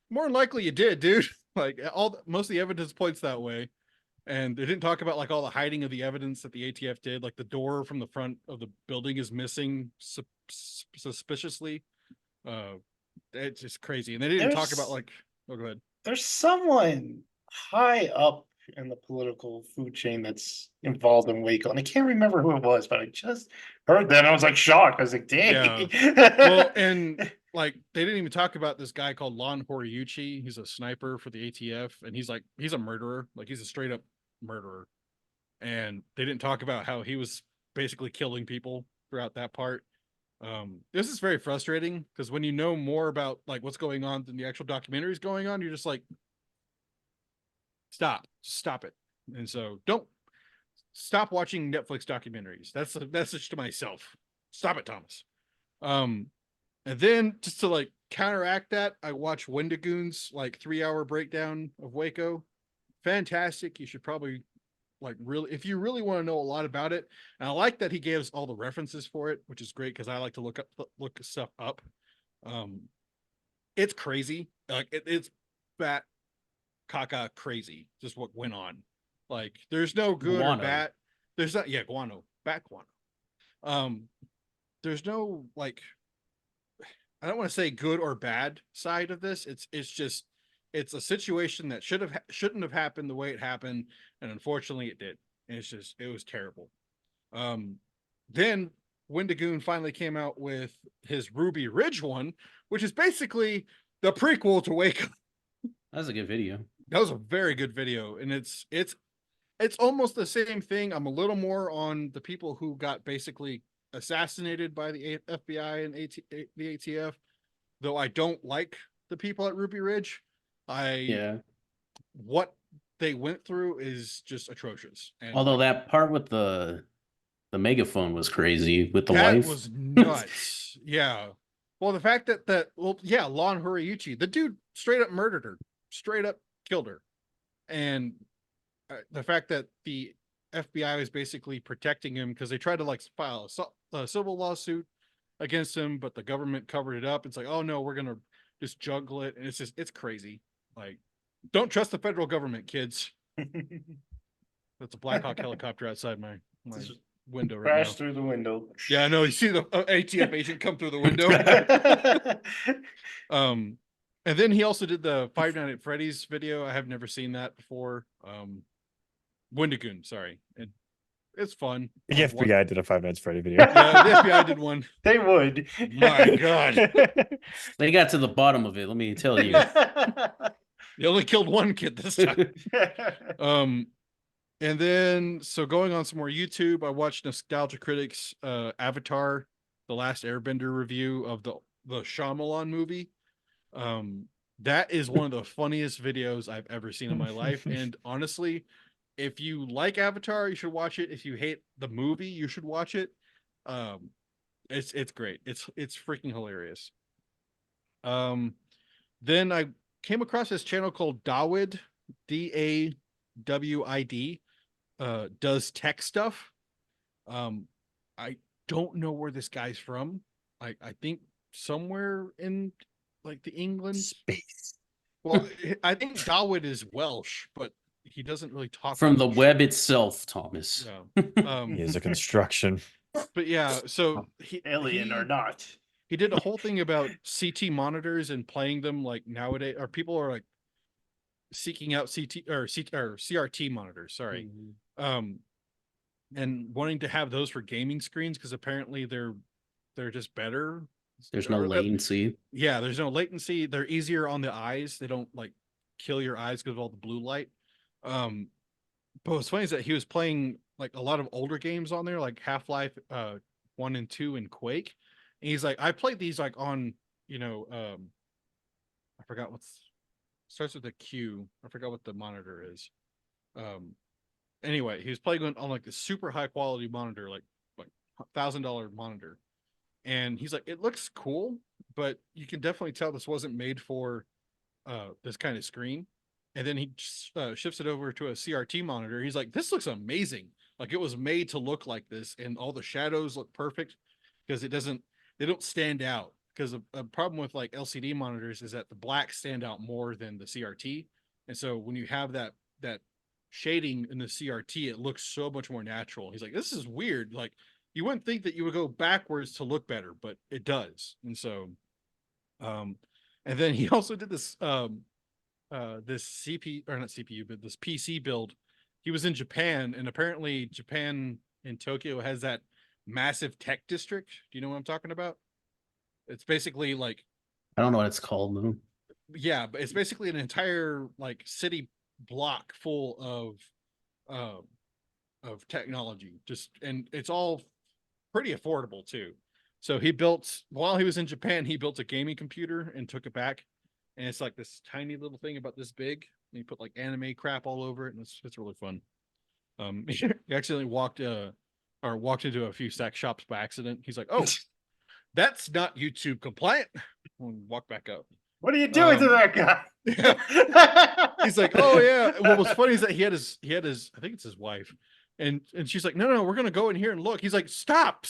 more than likely you did, dude. Like most of the evidence points that way, and they didn't talk about like all the hiding of the evidence that the ATF did. Like the door from the front of the building is missing suspiciously. It's just crazy, and they didn't talk about like. Oh, go ahead. There's someone high up in the political food chain that's involved in Waco, and I can't remember who it was, but I just heard that and I was like shocked. I was like, dang. Yeah. Well, and like they didn't even talk about this guy called Lon Horiuchi. He's a sniper for the ATF, and he's a murderer. Like he's a straight up murderer. And they didn't talk about how he was basically killing people throughout that part. This is very frustrating because when you know more about like what's going on than the actual documentary is going on, you're just like, stop it. And so don't stop watching Netflix documentaries. That's a message to myself. Stop it, Thomas. And then just to like counteract that, I watched Wendigoon's like 3-hour breakdown of Waco. Fantastic. You should probably like really, if you really want to know a lot about it. And I like that he gave us all the references for it, which is great because I like to look stuff up. It's crazy. Like it's bat caca crazy. Just what went on. Like there's no good Guano. or bad. There's not guano, bat guano. There's no like, I don't want to say good or bad side of this. It's just it's a situation that shouldn't have happened the way it happened, and unfortunately it did. And it was terrible. Then Wendigoon finally came out with his Ruby Ridge one, which is basically the prequel to Waco. That was a good video. That was a very good video, and it's almost the same thing. I'm a little more on the people who got basically assassinated by the FBI and the ATF, though I don't like the people at Ruby Ridge. What they went through is just atrocious. And although that part with the megaphone was crazy with the that wife was nuts. Yeah. Well, the fact that Lon Horiuchi, the dude straight up murdered her, straight up killed her. And the fact that the FBI was basically protecting him because they tried to like file a civil lawsuit against him, but the government covered it up. It's like, oh no, we're gonna just juggle it, and it's crazy. Like, don't trust the federal government, kids. That's a Black Hawk helicopter outside my window right Crash now. through the window. Yeah, I know. You see the ATF agent come through the window. And then he also did the Five Nights at Freddy's video. I have never seen that before. Wendigoon, sorry. It's fun. The FBI did a Five Nights Freddy video. Yeah, the FBI did one. They would. My God. They got to the bottom of it, let me tell you. They only killed one kid this time. And then so going on some more YouTube, I watched Nostalgia Critics Avatar, The Last Airbender review of the Shyamalan movie. That is one of the funniest videos I've ever seen in my life. And honestly, if you like Avatar, you should watch it. If you hate the movie, you should watch it. It's great. It's freaking hilarious. Then I came across this channel called Dawid, Dawid, does tech stuff. I don't know where this guy's from. I think somewhere in like the England Space. Well, I think Dawid is Welsh, but he doesn't really talk From the Welsh. web itself, Thomas. Yeah. He is a construction. But yeah, so Alien or not. he did a whole thing about CT monitors and playing them like nowadays, or people are like seeking out CRT monitors, sorry. And wanting to have those for gaming screens because apparently they're just better. There's no latency. Yeah, there's no latency. They're easier on the eyes. They don't like kill your eyes because of all the blue light. But what's funny is that he was playing like a lot of older games on there, like Half-Life 1 and 2 and Quake. And he's like, I played these like on, I forgot starts with a Q. I forgot what the monitor is. Anyway, he was playing on like the super high quality monitor, like $1,000 monitor. And he's like, it looks cool, but you can definitely tell this wasn't made for this kind of screen. And then he shifts it over to a CRT monitor. He's like, this looks amazing. Like it was made to look like this, and all the shadows look perfect because they don't stand out. Because a problem with like LCD monitors is that the blacks stand out more than the CRT. And so when you have that shading in the CRT, it looks so much more natural. He's like, this is weird. Like, you wouldn't think that you would go backwards to look better, but it does. And so, and then he also did this, this this PC build. He was in Japan, and apparently Japan in Tokyo has that massive tech district. Do you know what I'm talking about? It's basically like, I don't know what it's called though. Yeah, but it's basically an entire like city block full of technology. And it's all pretty affordable too. So while he was in Japan, he built a gaming computer and took it back. And it's like this tiny little thing about this big. And he put like anime crap all over it, and it's really fun. He accidentally walked into a few sex shops by accident. He's like, oh, that's not YouTube compliant. We'll walk back up. What are you doing to that guy? He's like, oh yeah. What was funny is that he had his I think it's his wife. And she's like, no, we're gonna go in here and look. He's like, stop.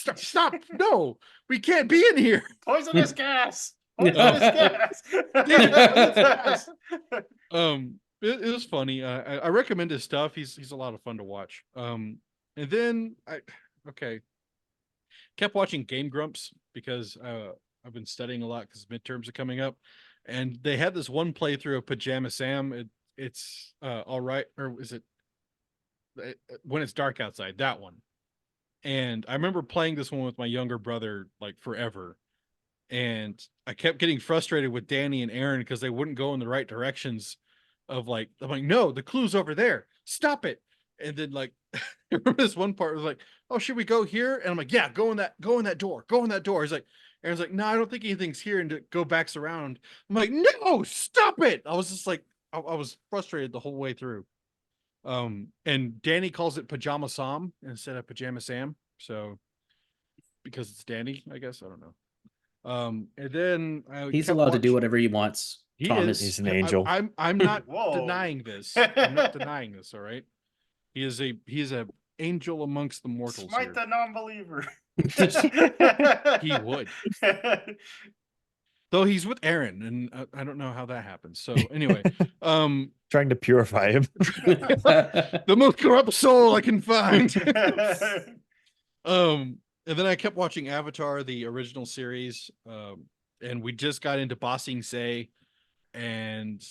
No, we can't be in here. Poisonous gas. Poisonous gas. It was funny. I recommend his stuff. He's a lot of fun to watch. And then kept watching Game Grumps because I've been studying a lot because midterms are coming up. And they had this one playthrough of Pajama Sam. It's all right, or is it When It's Dark Outside? That one. And I remember playing this one with my younger brother like forever. And I kept getting frustrated with Danny and Aaron because they wouldn't go in the right directions. I'm like, no, the clue's over there. Stop it. And then like, I remember this one part was like, oh, should we go here? And I'm like, yeah, go in that door. Go in that door. He's like, Aaron's like, no, I don't think anything's here. And go backs around. I'm like, no, stop it. I was just like, I was frustrated the whole way through. And Danny calls it Pajama Sam instead of Pajama Sam. So because it's Danny, I guess. I don't know. And then he's allowed to do whatever he wants. He Thomas. He's an angel. I'm not denying this. I'm not denying this. All right. He is a angel amongst the mortals Smite here. the non-believer. He would. Though he's with Aaron, and I don't know how that happens. So anyway, Trying to purify him. the most corrupt soul I can find. And then I kept watching Avatar, the original series, and we just got into Bossing Say, and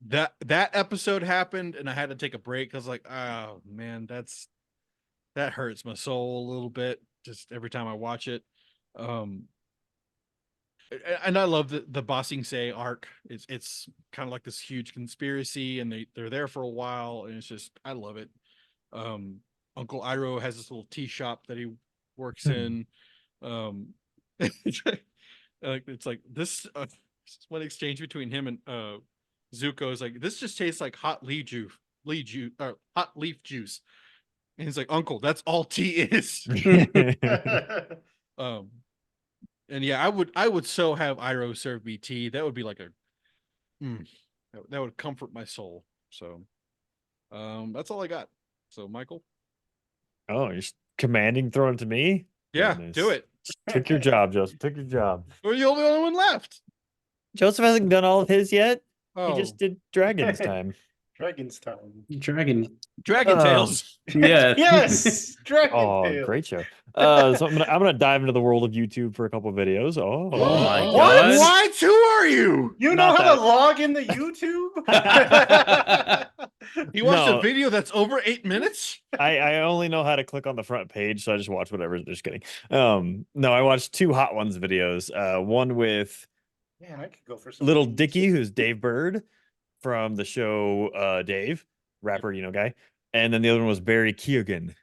that episode happened, and I had to take a break. I was like, oh man, that hurts my soul a little bit just every time I watch it. And I love the Bossing Say arc. It's kind of like this huge conspiracy, and they're there for a while, and it's just I love it. Uncle Iroh has this little tea shop that he works in. It's like this one exchange between him and Zuko is like, this just tastes like hot hot leaf juice. And he's like, Uncle, that's all tea is. And yeah, I would so have Iroh serve me tea. That would be like that would comfort my soul. So that's all I got. So Michael. Oh, you're commanding throwing it to me? Yeah, Goodness. do it. Took your job, Joseph. Took your job. Well, you're the only one left. Joseph hasn't done all of his yet. Oh, He just did Dragon's time. Dragon's Time. Dragon. Dragon Tales. Yeah. Yes, Dragon Oh, Tales. great show. So I'm gonna dive into the world of YouTube for a couple of videos. Oh, Oh my What? God. What? Who are you? You know Not how that. to log into YouTube? You watched No. a video that's over 8 minutes? I only know how to click on the front page, so I just watch whatever. Just kidding. No, I watched two Hot Ones videos. One with Man, I could go for some Little games. Dicky, who's Dave Bird from the show Dave, rapper, guy. And then the other one was Barry Keoghan.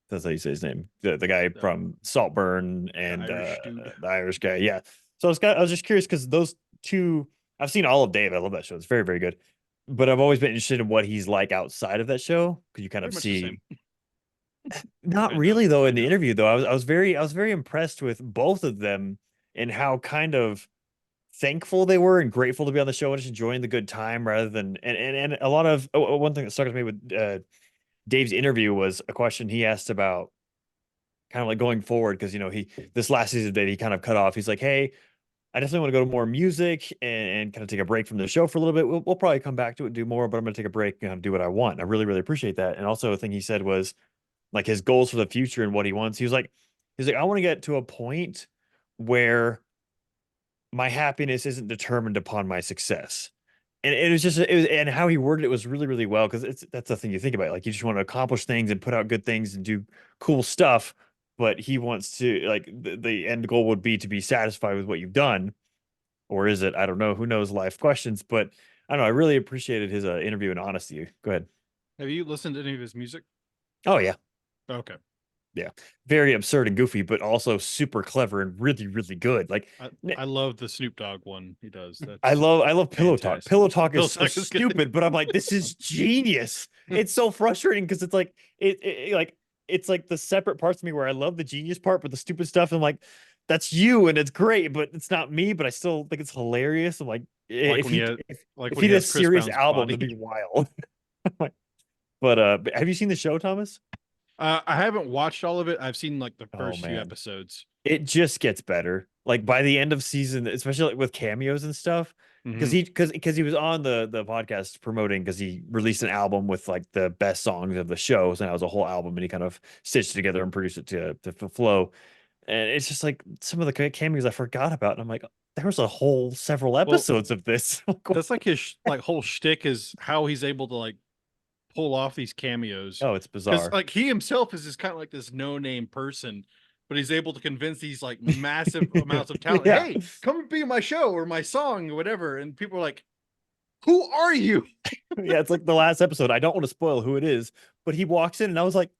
That's how you say his name. The guy from Saltburn and Irish dude. the Irish guy. Yeah. So I was just curious because those two, I've seen all of Dave. I love that show. It's very, very good. But I've always been interested in what he's like outside of that show because you kind of Pretty much the see. same. Not I really know, though. I In the know. interview though, I was very impressed with both of them and how kind of thankful they were and grateful to be on the show and just enjoying the good time rather than and a lot of one thing that stuck with me with Dave's interview was a question he asked about kind of like going forward because he this last season that he kind of cut off. He's like, hey, I definitely want to go to more music and kind of take a break from the show for a little bit. We'll probably come back to it and do more, but I'm going to take a break and do what I want. I really, really appreciate that. And also a thing he said was like his goals for the future and what he wants. He's like, I want to get to a point where my happiness isn't determined upon my success. And it was just, and how he worded it was really, really well. Cause that's the thing you think about. Like you just want to accomplish things and put out good things and do cool stuff. But he wants to like the end goal would be to be satisfied with what you've done. Or is it? I don't know. Who knows? Life questions. But I don't know. I really appreciated his interview and honesty. Go ahead. Have you listened to any of his music? Oh yeah. Okay. Very absurd and goofy, but also super clever and really, really good. Like I love the Snoop Dogg one he does. That's I love Pillow Talk. fantastic. Pillow Talk Pillow is so Talk is good. stupid, but I'm like, this is genius. It's so frustrating because it's like it's like the separate parts of me where I love the genius part, but the stupid stuff, I'm like, that's you and it's great, but it's not me. But I still think it's hilarious. I'm like, Like if when he he had- if when he did a has Chris serious Brown's album, body. it'd be wild. But have you seen the show, Thomas? I haven't watched all of it. I've seen like the Oh, first few man. episodes. It just gets better. Like by the end of season, especially like with cameos and stuff. Because Mhm. he was on the podcast promoting because he released an album with like the best songs of the shows, and that was a whole album, and he kind of stitched it together and produced it to flow. And it's just like some of the cameos I forgot about, and I'm like, there was a whole several episodes of this. That's like his like whole shtick is how he's able to like pull off these cameos. Oh, it's Because bizarre. like he himself is just kind of like this no-name person, but he's able to convince these like massive amounts of talent. Yeah. Hey, come and be in my show or my song or whatever. And people are like, who are you? Yeah, it's like the last episode. I don't want to spoil who it is, but he walks in, and I was like,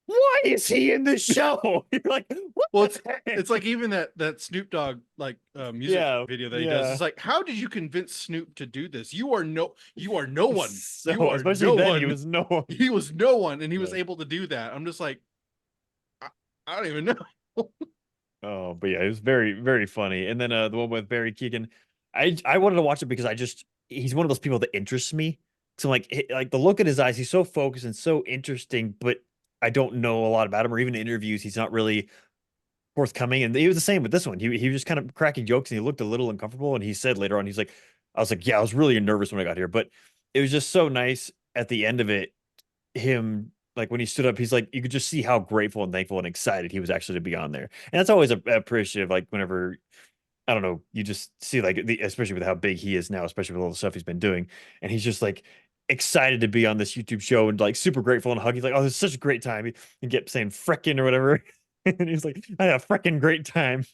why is he in the show? You're like, what? Well, the heck? It's like even that Snoop Dogg like music Yeah, video that he does. yeah. It's like, how did you convince Snoop to do this? You are no one. So, You are especially no then, one. he was no one. He was no one, and he was Yeah. able to do that. I'm just like, I don't even know. Oh, but yeah, it was very, very funny. And then the one with Barry Keoghan, I wanted to watch it because he's one of those people that interests me. So like the look in his eyes, he's so focused and so interesting, but I don't know a lot about him, or even in interviews, he's not really forthcoming. And he was the same with this one. He was just kind of cracking jokes and he looked a little uncomfortable. And he said later on, he's like, I was like, yeah, I was really nervous when I got here, but it was just so nice at the end of it. Him like when he stood up, he's like, you could just see how grateful and thankful and excited he was actually to be on there. And that's always appreciative. Like whenever I don't know, you just see like especially with how big he is now, especially with all the stuff he's been doing, and he's just like excited to be on this YouTube show and like super grateful and hug. He's like, "Oh, this is such a great time." He kept saying "frickin" or whatever, and he's like, "I had a frickin' great time."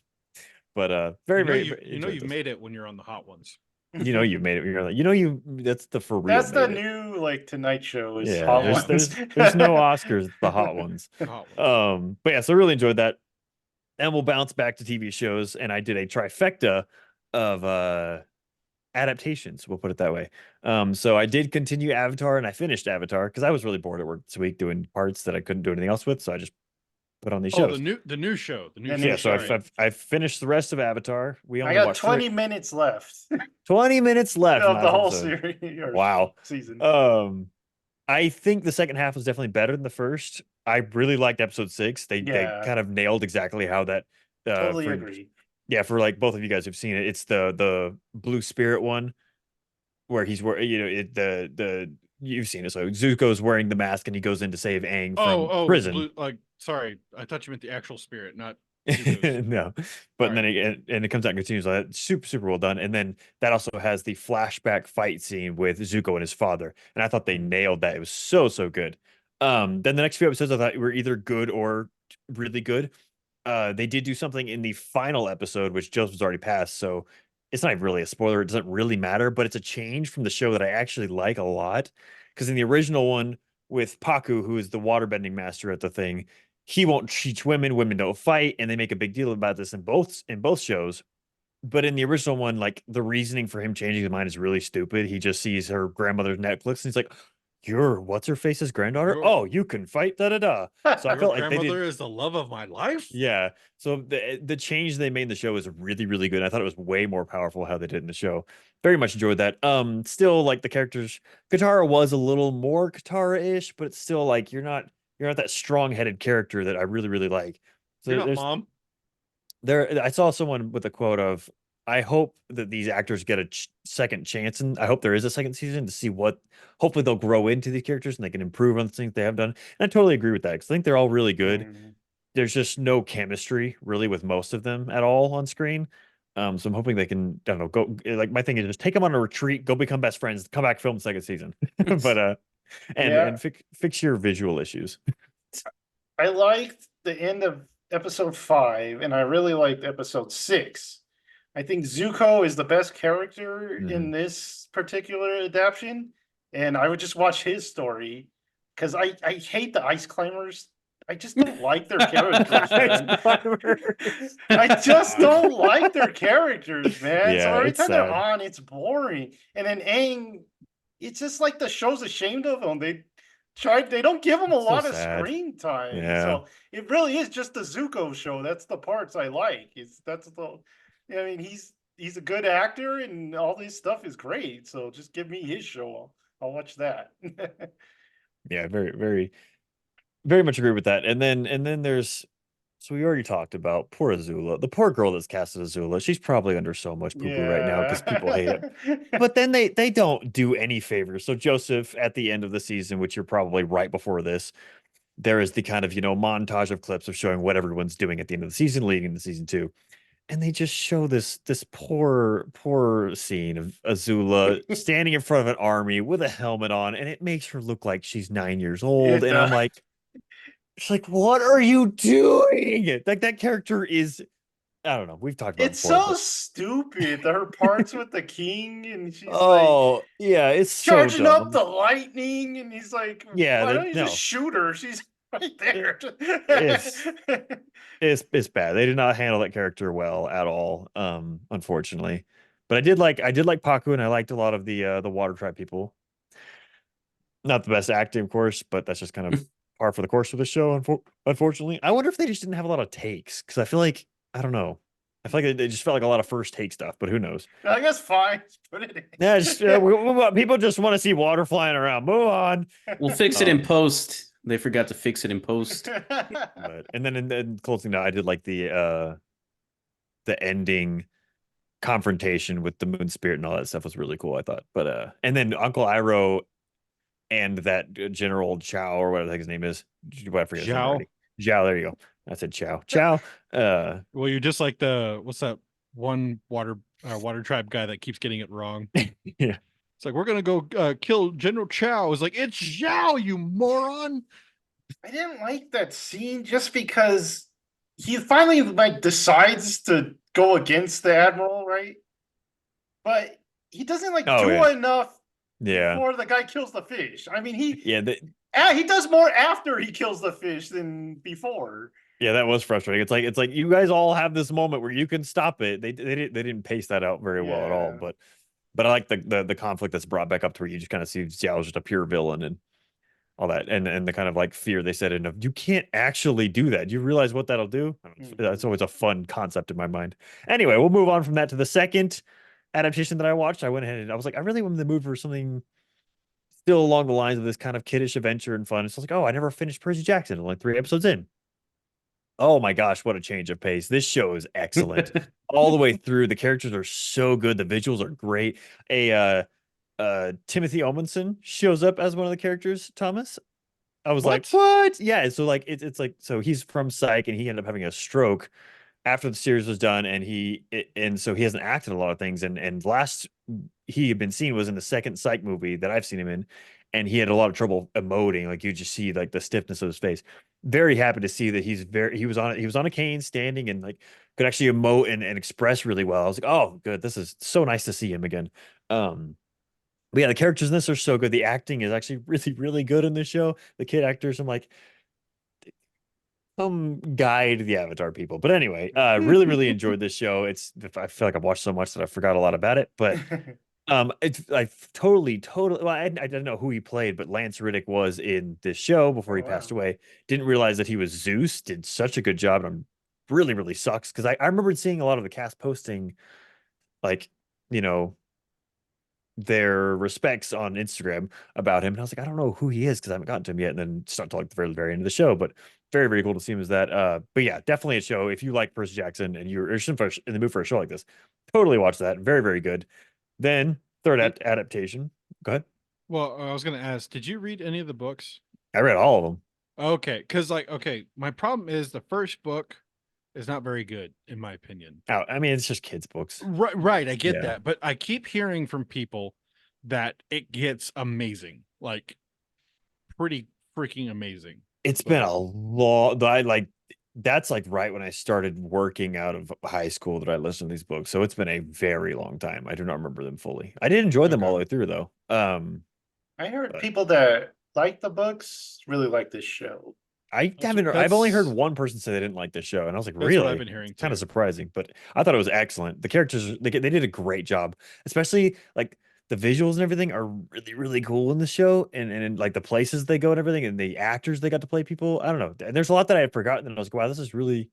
But You know you've made it when you're on the hot ones. You know you've made it. You're like, that's the for real. That's the new like Tonight Show is Yeah. hot There's ones. there's no Oscars, the hot ones. The hot ones. But yeah, so I really enjoyed that. And we'll bounce back to TV shows, and I did a trifecta of adaptations, we'll put it that way. So I did continue Avatar, and I finished Avatar because I was really bored at work this week doing parts that I couldn't do anything else with, so I just put on these shows. The new show. Yeah, so I've finished the rest of Avatar. We I only got watched 20 minutes left 20 minutes left of the whole episode. series. Or Wow. season. I think the second half was definitely better than the first. I really liked episode 6. They kind of nailed exactly how that Totally agree. yeah, for like both of you guys who've seen it, it's the Blue Spirit one where he's wearing, the you've seen it. So Zuko's wearing the mask and he goes in to save Aang from prison. Sorry, I thought you meant the actual spirit, not No, but then it comes out and continues like that. Super well done. And then that also has the flashback fight scene with Zuko and his father, and I thought they nailed that. It was so good. Then the next few episodes I thought were either good or really good. They did do something in the final episode, which Joseph's already passed, so it's not really a spoiler. It doesn't really matter, but it's a change from the show that I actually like a lot. Because in the original one with Paku, who is the waterbending master at the thing, he won't teach women. Women don't fight, and they make a big deal about this in both shows. But in the original one, like the reasoning for him changing his mind is really stupid. He just sees her grandmother's Netflix, and he's like, "You're what's her face's granddaughter? Oh, you can fight, da da da." So I felt like grandmother is the love of my life. Yeah. So the change they made in the show is really good. I thought it was way more powerful how they did in the show. Very much enjoyed that. Still like the characters. Katara was a little more Katara-ish, but it's still like you're not that strong-headed character that I really like. So you're not mom. I saw someone with a quote of, I hope that these actors get a second chance, and I hope there is a second season to see what. Hopefully, they'll grow into these characters and they can improve on the things they have done. And I totally agree with that because I think they're all really good. There's just no chemistry really with most of them at all on screen. So I'm hoping they can, I don't know, go like my thing is just take them on a retreat, go become best friends, come back, film second season. But and fix your visual issues. I liked the end of episode 5, and I really liked episode 6. I think Zuko is the best character in this particular adaptation, and I would just watch his story because I hate the ice climbers. I just don't like their characters, man. I just don't like their characters, man. Yeah, so every it's time they're sad. on, it's boring. And then Aang, it's just like the show's ashamed of him. They don't give him a It's so lot of sad. screen time. Yeah. So it really is just the Zuko show. That's the parts I like. I mean, he's a good actor and all this stuff is great. So just give me his show. I'll watch that. Yeah, very much agree with that. And then there's, so we already talked about poor Azula, the poor girl that's casted Azula. She's probably under so much poo poo right now because people hate it. But then they don't do any favors. So Joseph, at the end of the season, which you're probably right before this, there is the kind of montage of clips of showing what everyone's doing at the end of the season, leading into season 2. And they just show this poor scene of Azula standing in front of an army with a helmet on, and it makes her look like she's 9 years old. And I'm like, it's like, what are you doing? Like that character is, I don't know. We've talked about It's it before, so stupid. Her parts with the king, and she's yeah, it's charging so up dumb. the lightning, and he's like, Yeah, why don't you just shoot her? She's right there. It's bad. They did not handle that character well at all, unfortunately. But I did like Paku, and I liked a lot of the Water Tribe people. Not the best acting, of course, but that's just kind of par for the course of the show. Unfortunately, I wonder if they just didn't have a lot of takes because I feel like I don't know. I feel like it just felt like a lot of first take stuff, but who knows? I guess fine. Put it in. Yeah, just, people just want to see water flying around. Move on. We'll fix it in Um, post. They forgot to fix it in post. But and then in closing note, I did like the ending confrontation with the moon spirit and all that stuff was really cool, I thought. But and then Uncle Iroh and that General Chow or whatever the heck his name is. What I forget his name Zhao. already. Zhao, there you go. I said Chow. Chow. Well, you're just like what's that one water tribe guy that keeps getting it wrong. Yeah. It's like, we're gonna go kill General Chow. It's like, it's Zhao, you moron. I didn't like that scene just because he finally like decides to go against the admiral, right? But he doesn't like Oh, do yeah. enough Yeah. before the guy kills the fish. I mean, Yeah. he does more after he kills the fish than before. Yeah, that was frustrating. It's like you guys all have this moment where you can stop it. They didn't pace that out very well at all. Yeah. But I like the conflict that's brought back up to where you just kind of see Xiao's just a pure villain and all that, and the kind of like fear they said in of you can't actually do that. Do you realize what that'll do? That's always a fun concept in my mind. Anyway, we'll move on from that to the second adaptation that I watched. I went ahead and I was like, I really wanted to move for something still along the lines of this kind of kiddish adventure and fun. So I was like, oh, I never finished Percy Jackson. Only 3 episodes in. Oh my gosh, what a change of pace. This show is excellent. All the way through. The characters are so good. The visuals are great. Timothy Omenson shows up as one of the characters, Thomas. I was like, what? Yeah, so like it's like so he's from Psych and he ended up having a stroke after the series was done and so he hasn't acted in a lot of things and last he had been seen was in the second Psych movie that I've seen him in and he had a lot of trouble emoting, like you just see like the stiffness of his face. Very happy to see that he was on a cane standing and like could actually emote and express really well. I was like, oh good, this is so nice to see him again. But yeah, the characters in this are so good. The acting is actually really, really good in this show. The kid actors, I'm like, some guide the Avatar people. But anyway, really, really enjoyed this show. I feel like I've watched so much that I forgot a lot about it. But it's I totally, well, I didn't know who he played, but Lance Reddick was in this show before he Oh, passed wow. away. Didn't realize that he was Zeus. Did such a good job. And I'm really, really sucks because I remember seeing a lot of the cast posting, like, you know, their respects on Instagram about him. And I was like, I don't know who he is because I haven't gotten to him yet. And then start to like the very, very end of the show. But very, very cool to see him as that. But yeah, definitely a show. If you like Percy Jackson and you're in the mood for a show like this, totally watch that. Very, very good. Then third adaptation. Go ahead. Well, I was gonna ask, did you read any of the books? I read all of them. Okay, because okay, my problem is the first book is not very good, in my opinion. Oh, I mean, it's just kids' books. Right, I get Yeah. that, but I keep hearing from people that it gets amazing, like pretty freaking amazing. It's been a long, that's like right when I started working out of high school that I listened to these books. So it's been a very long time. I do not remember them fully. I did enjoy them all the way through though. I heard But people that like the books really like this show. I've only heard one person say they didn't like this show, and I was like, That's really? what I've been hearing Kind too. of surprising, but I thought it was excellent. The characters, they did a great job, especially like the visuals and everything are really, really cool in the show, and like the places they go and everything, and the actors they got to play people. I don't know. And there's a lot that I had forgotten, and I was like, wow, this is really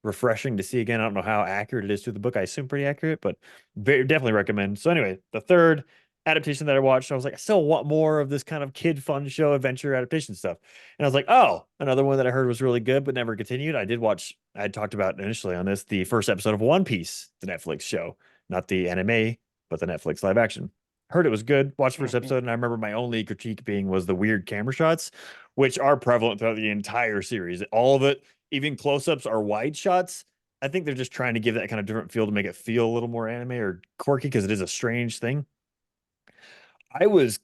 refreshing to see again. I don't know how accurate it is to the book. I assume pretty accurate, but definitely recommend. So anyway, the third adaptation that I watched, I was like, I still want more of this kind of kid fun show adventure adaptation stuff. And I was like, oh, another one that I heard was really good but never continued. I had talked about initially on this the first episode of One Piece, the Netflix show, not the anime, but the Netflix live action. Heard it was good. Watched the first episode, and I remember my only critique being was the weird camera shots, which are prevalent throughout the entire series. All of it, even close-ups, are wide shots. I think they're just trying to give that kind of different feel to make it feel a little more anime or quirky because it is a strange thing. I was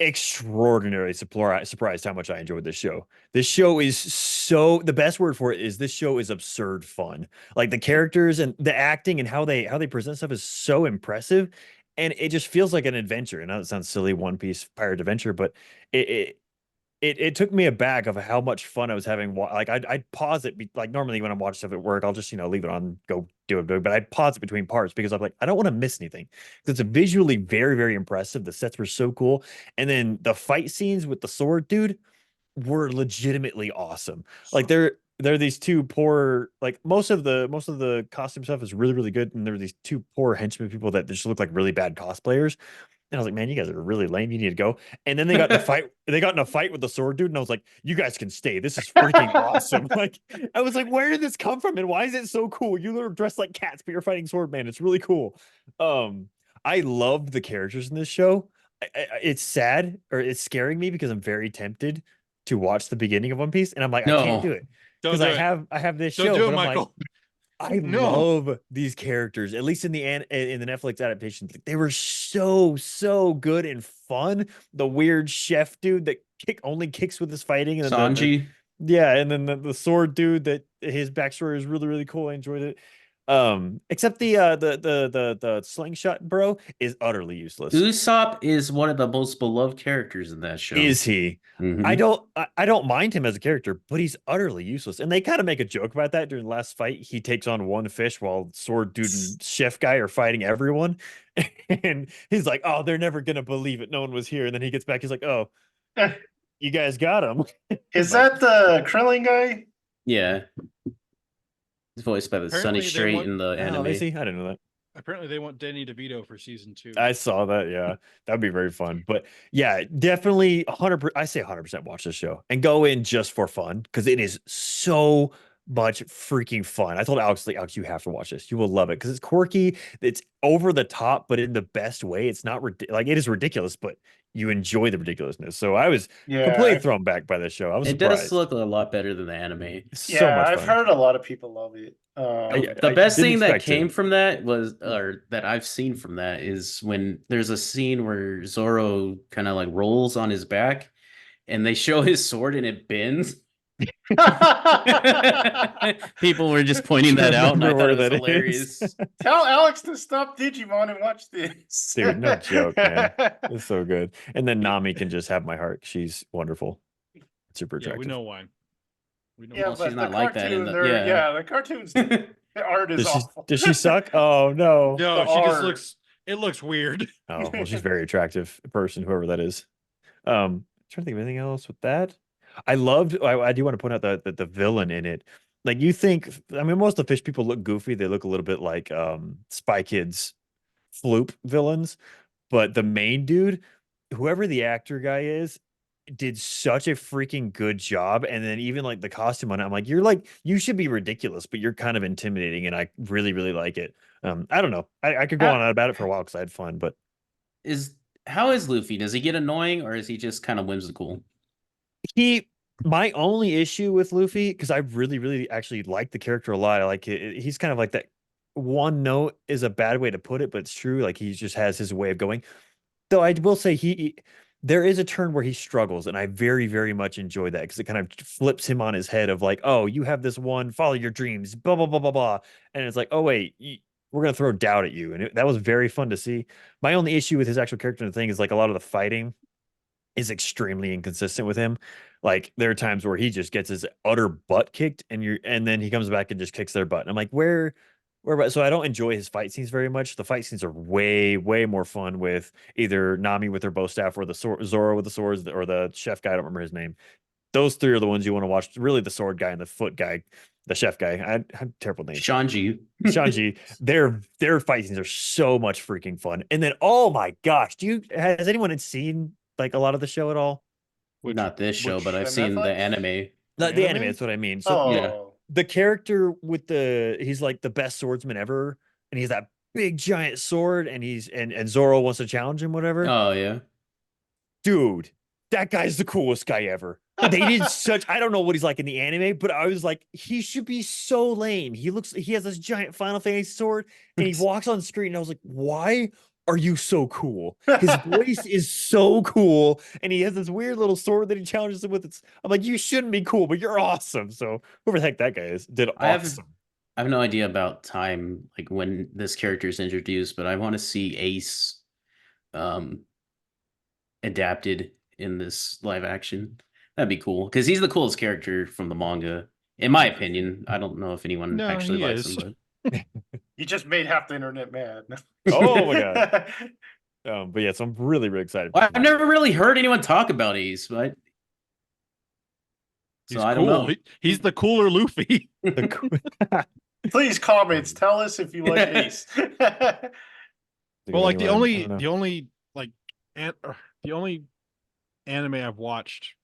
extraordinarily surprised how much I enjoyed this show. This show is the best word for it is this show is absurd fun. Like the characters and the acting and how they present stuff is so impressive, and it just feels like an adventure. And I know it sounds silly, One Piece pirate adventure, but it it took me aback of how much fun I was having. Like I'd pause it, like normally when I'm watching stuff at work, I'll just leave it on, go do it. But I'd pause it between parts because I'm like, I don't want to miss anything. It's visually very, very impressive. The sets were so cool, and then the fight scenes with the sword dude were legitimately awesome. Like there are these two poor, like most of the costume stuff is really, really good, and there are these two poor henchmen people that just look like really bad cosplayers. And I was like, man, you guys are really lame. You need to go. And then they got in a fight. They got in a fight with the sword dude, and I was like, you guys can stay. This is freaking awesome. Like, I was like, where did this come from, and why is it so cool? You are dressed like cats, but you're fighting sword man. It's really cool. Um, I loved the characters in this show. It's sad or it's scaring me because I'm very tempted to watch the beginning of One Piece, and I'm like, I can't do No. it Don't because do I it. have this Don't show, do it, but I'm like, Michael. I No. love these characters, at least in the Netflix adaptations. They were so good and fun. The weird chef dude that only kicks with his fighting, and then Sanji. yeah, and then the sword dude that his backstory is really, really cool. I enjoyed it. Except the slingshot bro is utterly useless. Usopp is one of the most beloved characters in that show. Is he? I Mhm. don't mind him as a character, but he's utterly useless. And they kind of make a joke about that during the last fight. He takes on one fish while sword dude and chef guy are fighting everyone. And he's like, "Oh, they're never gonna believe it. No one was here." And then he gets back. He's like, "Oh, you guys got him." Is Like, that the Krillin guy? Yeah. He's voiced by the Sonny Apparently they Strait want- in the oh, anime. is he? I didn't know that. Apparently, they want Danny DeVito for season 2. I saw that. Yeah, that'd be very fun. But yeah, definitely 100%. I say 100% watch this show and go in just for fun because it is so much freaking fun. I told Alex, like, Alex, you have to watch this. You will love it because it's quirky. It's over the top, but in the best way. It's not like it is ridiculous, but you enjoy the ridiculousness. So I was completely Yeah, thrown back by this show. I was It does surprised. look a lot better than the anime. So much I've fun. heard a lot of people love it. The I best didn't thing that expect to. came from that was, or that I've seen from that, is when there's a scene where Zoro kind of like rolls on his back, and they show his sword and it bends. People were just pointing that out, and I Remember thought it was where that hilarious. is. Tell Alex to stop Digimon and watch this. Dude, no joke, man. It's so good. And then Nami can just have my heart. She's wonderful. Super Yeah, attractive. we know why. We know Yeah, why. Well, but she's the not like that in cartoon, the yeah. the cartoons, the art is awful. Does she suck? Oh no. No, The she just art. looks. It looks weird. Oh, well, she's a very attractive person, whoever that is. Trying to think of anything else with that. I do want to point out the villain in it. Like you think, I mean, most of the fish people look goofy. They look a little bit like Spy Kids floop villains, but the main dude, whoever the actor guy is, did such a freaking good job. And then even like the costume on it, I'm like, you should be ridiculous, but you're kind of intimidating, and I really, really like it. I don't know. I could go on about it for a while because I had fun, but How is Luffy? Does he get annoying, or is he just kind of whimsical? my only issue with Luffy, because I really, really actually like the character a lot. I like it. He's kind of like that. One note is a bad way to put it, but it's true. Like he just has his way of going. Though I will say there is a turn where he struggles, and I very, very much enjoy that because it kind of flips him on his head of like, oh, you have this one, follow your dreams, blah blah blah blah blah, and it's like, oh wait, we're gonna throw doubt at you, and that was very fun to see. My only issue with his actual character and the thing is like a lot of the fighting is extremely inconsistent with him. Like there are times where he just gets his utter butt kicked, and then he comes back and just kicks their butt. And I'm like, where? So I don't enjoy his fight scenes very much. The fight scenes are way, way more fun with either Nami with her bow staff, or the Zoro with the swords, or the chef guy. I don't remember his name. Those three are the ones you want to watch. Really, the sword guy and the foot guy, the chef guy. I have terrible names. Shanji. Shanji, their fight scenes are so much freaking fun. And then, oh my gosh, has anyone seen like a lot of the show at all? Not this show, but I've the seen the Netflix? anime. The anime? anime, that's what I mean. So Oh, yeah. the character with he's like the best swordsman ever, and he's that big giant sword, and and Zoro wants to challenge him, whatever. Oh yeah. Dude, that guy's the coolest guy ever. They did such, I don't know what he's like in the anime, but I was like, he should be so lame. He has this giant Final Fantasy sword, and he walks on screen, and I was like, why are you so cool? His voice is so cool, and he has this weird little sword that he challenges him with. I'm like, you shouldn't be cool, but you're awesome. So whoever the heck that guy is did awesome. I have no idea about time, like when this character is introduced, but I want to see Ace adapted in this live action. That'd be cool because he's the coolest character from the manga, in my opinion. I don't know if anyone No, actually he likes is. him, you just made half the internet mad. Oh my god. But yeah, so I'm really, really excited. but I've never really heard anyone talk about Ace, but So He's I don't cool. know. He's the cooler Luffy. Please comments. Tell us if you like Ace. Well, like I don't know. the only like the only anime I've watched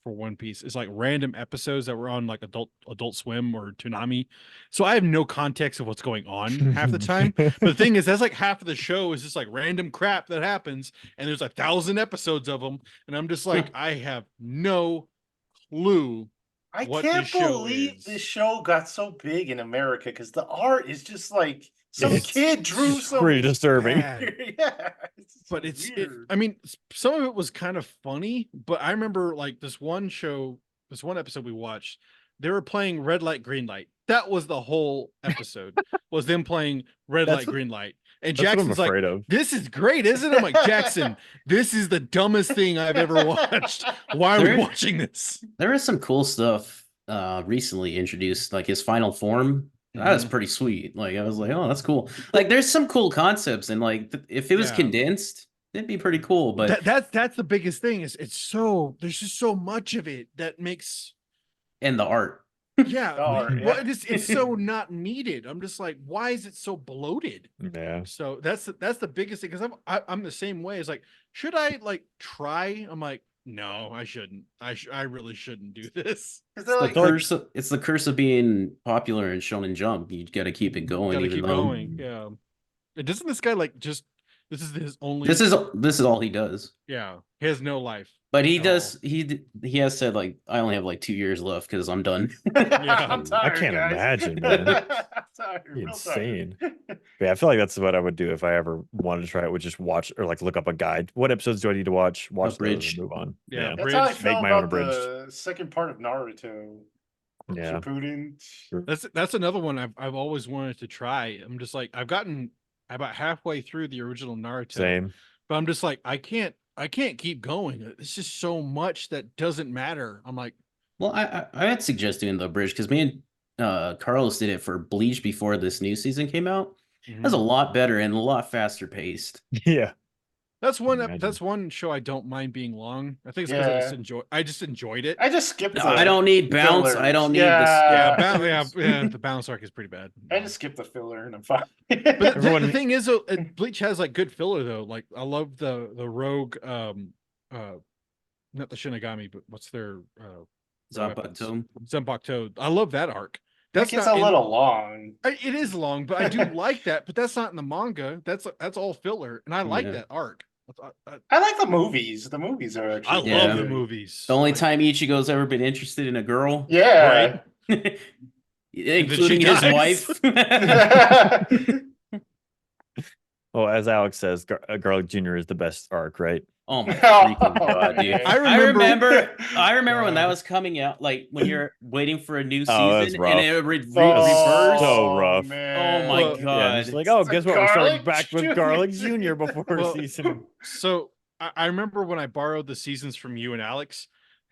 for One Piece is like random episodes that were on like Adult Swim or Toonami. So I have no context of what's going on half the time. But the thing is, that's like half of the show is just like random crap that happens, and there's 1,000 episodes of them, and I'm just like, I have no clue I what can't this show believe is. this show got so big in America because the art is just like some It's kid drew some. pretty disturbing. Bad. Yeah, But it's weird. I mean, some of it was kind of funny, but I remember like this one episode we watched, they were playing red light, green light. That was the whole episode, was them playing red That's light, what- green light. And That's what I'm Jackson's like, afraid of. this is great, isn't it? I'm like, Jackson, this is the dumbest thing I've ever watched. Why are we There- watching this? There is some cool stuff recently introduced, like his final form. That was Mhm. pretty sweet. Like I was like, oh, that's cool. Like there's some cool concepts, and like if it was Yeah. condensed, it'd be pretty cool. But That's the biggest thing, is it's so there's just so much of it that makes and the art. yeah, art, well, yeah. it's so not needed. I'm just like, why is it so bloated? Yeah. So that's the biggest thing, because I'm the same way. It's like, should I like try? I'm like, no, I shouldn't. I really shouldn't do this. 'Cause It's they're the like, curse. It's the curse of being popular in Shonen Jump. You got to keep it going. Gotta even keep though going. Yeah. And doesn't this guy like just this is his only this is all he does. yeah, he has no life. But he at does. all. He has said like, I only have like 2 years left because I'm done. I'm I tired, can't guys. imagine, man. I'm tired, real Insane. tired. Yeah, I feel like that's what I would do if I ever wanted to try it. Would just watch or like look up a guide. What episodes do I need to watch? Watch those Abridged. and move on. Yeah, That's how I Bridge, felt make my own about abridged. the second part of Naruto. Yeah. Shippuden. That's another one I've always wanted to try. I'm just like, I've gotten about halfway through the original Naruto. Same. But I'm just like, I can't keep going. It's just so much that doesn't matter. I'm like, Well, I had suggest doing the bridge because me and Carlos did it for Bleach before this new season came out. That's a lot better and a lot faster paced. Yeah. that's one Imagine. that's one show I don't mind being long. I think it's because Yeah. I just enjoyed it. I just skipped the I don't need bounce. I fillers. don't need yeah, this. the balance arc is pretty bad. I just skipped the filler and I'm fine. But the Everyone- thing is, though, Bleach has like good filler though. Like I love the rogue, not the Shinigami, but what's their weapons? Zapato. Zanpakuto. I love that arc. That gets a not in- little long. It is long, but I do like that. But that's not in the manga. That's all filler, and I like Yeah. that arc. I like the movies. The movies are I actually Yeah. love the good. movies. The only Like, time Ichigo's ever been interested in a girl, Yeah. including his dies. wife. Well, as Alex says, Garlic Jr. is the best arc, right? Oh my Oh, freaking god, dude! man. I I remember- remember when that God. was coming out, like when you're waiting for a new Oh, that's season rough. and it Oh, reversed. So rough. Man. Oh my Well, god! Yeah, just like, oh, It's a guess what? We're starting Garlic back with Jr. Garlic Jr. before Well, season. So I remember when I borrowed the seasons from you and Alex,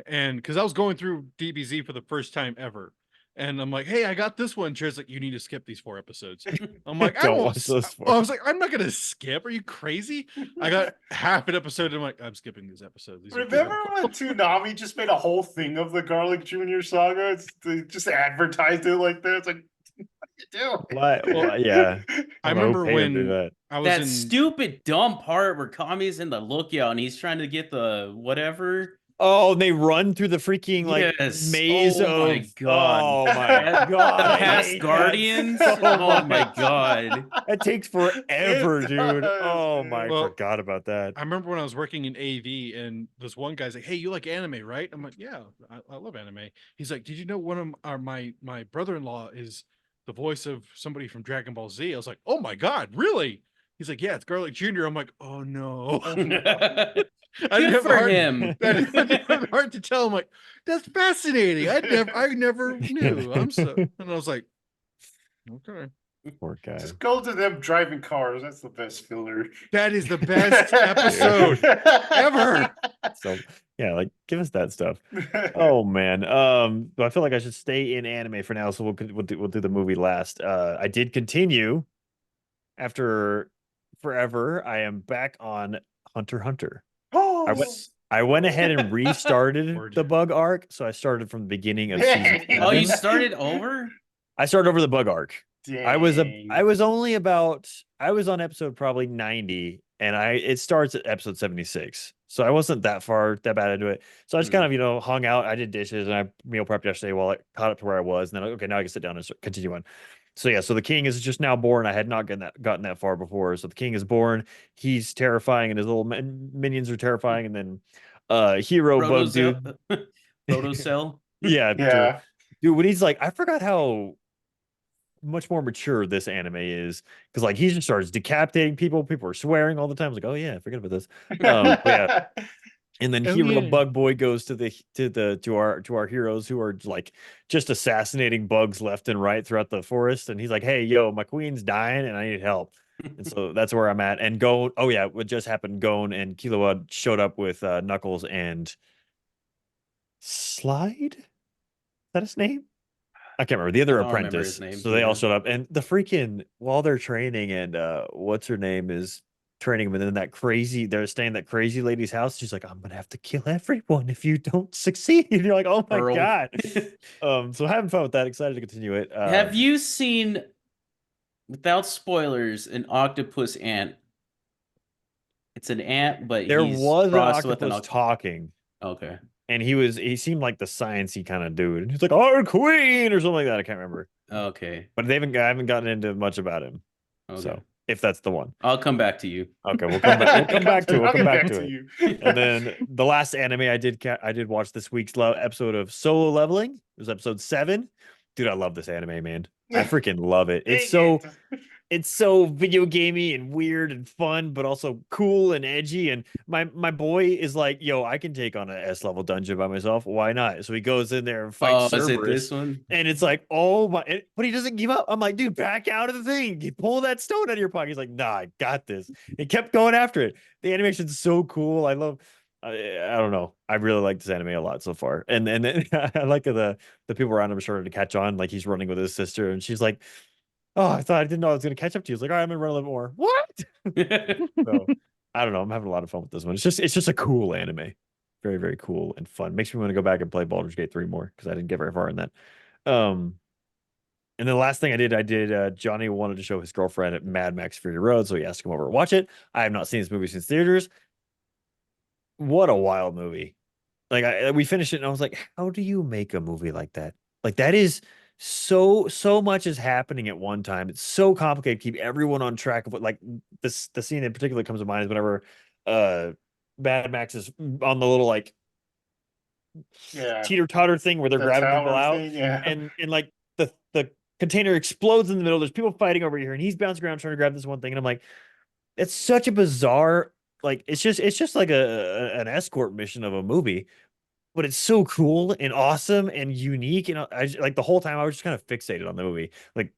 and because I was going through DBZ for the first time ever, and I'm like, "Hey, I got this one." Chair's like, "You need to skip these 4 episodes." I'm like, "I Don't won't." watch those 4. I was like, "I'm not gonna skip. Are you crazy?" I got half an episode, and I'm like, "I'm skipping these episodes." These are too Remember long." when Toonami just made a whole thing of the Garlic Jr. saga? They just advertised it like that. It's like, what are you doing? Well, yeah. I don't know who remember paid him to do when that. I was That in. stupid dumb part where Kami's in the lookout and he's trying to get the whatever. Oh, and they run through the freaking like Yes. maze Oh of. my God. Oh my The god! The I past hate that Guardians. so Oh my much. god! That takes forever, It dude. does, Oh man. my, Well, forgot about that. I remember when I was working in AV, and this one guy's like, "Hey, you like anime, right?" I'm like, "Yeah, I love anime." He's like, "Did you know one of my brother-in-law is the voice of somebody from Dragon Ball Z?" I was like, "Oh my god, really?" He's like, "Yeah, it's Garlic Jr." I'm like, "Oh no." I didn't Good have for heart- him. I didn't have hard to tell him, like, that's fascinating. I never knew. I'm so, and I was like, okay, Poor guy. Just go to them driving cars. That's the best filler. that is the best episode ever. So yeah, like give us that stuff. Oh man. But I feel like I should stay in anime for now, so we'll do the movie last. I did continue after forever. I am back on Hunter x Hunter. Oh, I went I went ahead and restarted Word. the bug arc, so I started from the beginning of season Oh, you 7. started over? I started over the bug arc. I was Dang. only about I was on episode probably 90, and it starts at episode 76. So I wasn't that bad into it. So I just kind of, hung out. I did dishes and I meal prepped yesterday while I caught up to where I was. And then okay, now I can sit down and continue on. So yeah, so the king is just now born. I had not gotten that far before. So the king is born. He's terrifying, and his little minions are terrifying. And then hero bug dude. Protocell. Yeah, Yeah. dude, when he's like, I forgot how much more mature this anime is, because like he just starts decapitating people are swearing all the time. I was like, oh yeah, forget about this. But yeah, and then Oh, hero yeah. bug boy goes to our heroes who are like just assassinating bugs left and right throughout the forest, and he's like, hey yo, my queen's dying and I need help. And so that's where I'm at. And Gon, oh yeah, what just happened, Gon and Killua showed up with Knuckles and Slide, is that his name? I can't remember the other I don't remember his apprentice. name. So they all Yeah. showed up, and the freaking while they're training, and what's her name is training them, and then they're staying at that crazy lady's house. She's like, I'm gonna have to kill everyone if you don't succeed. And you're like, oh my Pearl. god. So having fun with that. Excited to continue it. Have you seen, without spoilers, an octopus ant? It's an ant, but There he's was an crossed with an octopus talking, Okay. and he seemed like the sciencey kind of dude. He's like, our queen or something like that. I can't remember, Okay. but I haven't gotten into much about him. Okay. So if that's the one. I'll come back to you. Okay, we'll come back. We'll come back to it. We'll I'll come get back to it. you. And then the last anime I did watch this week's episode of Solo Leveling. It was episode 7. Dude, I love this anime, man. I freaking love it. Dang It's so video gamey and weird and fun, but also cool and edgy. And my boy is like, yo, I can take on a S level dungeon by myself. Why not? So he goes in there and fights Oh, is it Cerberus. this one? And it's like, oh my, but he doesn't give up. I'm like, dude, back out of the thing. You pull that stone out of your pocket. He's like, nah, I got this. He kept going after it. The animation's so cool. I don't know. I really like this anime a lot so far. And then I like the people around him started to catch on. Like he's running with his sister, and she's like, oh, I didn't know I was gonna catch up to you. I was like, all right, I'm gonna run a little more. What? So I don't know. I'm having a lot of fun with this one. It's just a cool anime. Very, very cool and fun. Makes me want to go back and play Baldur's Gate 3 more because I didn't get very far in that. And the last thing I did, Johnny wanted to show his girlfriend at Mad Max Fury Road, so he asked to come over and watch it. I have not seen this movie since theaters. What a wild movie. Like we finished it and I was like, how do you make a movie like that? Like that is so much is happening at one time. It's so complicated to keep everyone on track of what, like the scene in particular that comes to mind is whenever Mad Max is on the little like teeter-totter thing where they're The grabbing people tower out thing, yeah. and like the container explodes in the middle. There's people fighting over here and he's bouncing around trying to grab this one thing. And I'm like, it's such a bizarre, like it's just like an escort mission of a movie, but it's so cool and awesome and unique. And like the whole time I was just kind of fixated on the movie. Like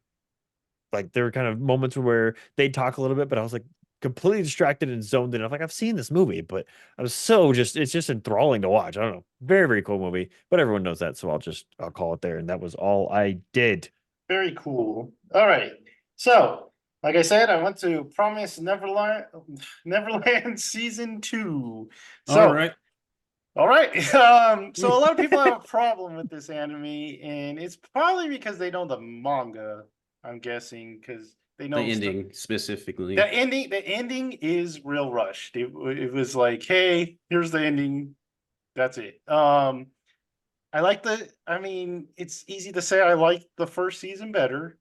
there were kind of moments where they'd talk a little bit, but I was like completely distracted and zoned in. I'm like, I've seen this movie, but I was it's just enthralling to watch. I don't know. Very, very cool movie, but everyone knows that. So I'll call it there. And that was all I did. Very cool. All right. So, like I said, I went to Promise Neverland season 2. So, All right. all right. So a lot of people have a problem with this anime, and it's probably because they know the manga, I'm guessing, because they know The ending specifically. The ending is real rushed. It was like, hey, here's the ending. That's it. It's easy to say I like the first season better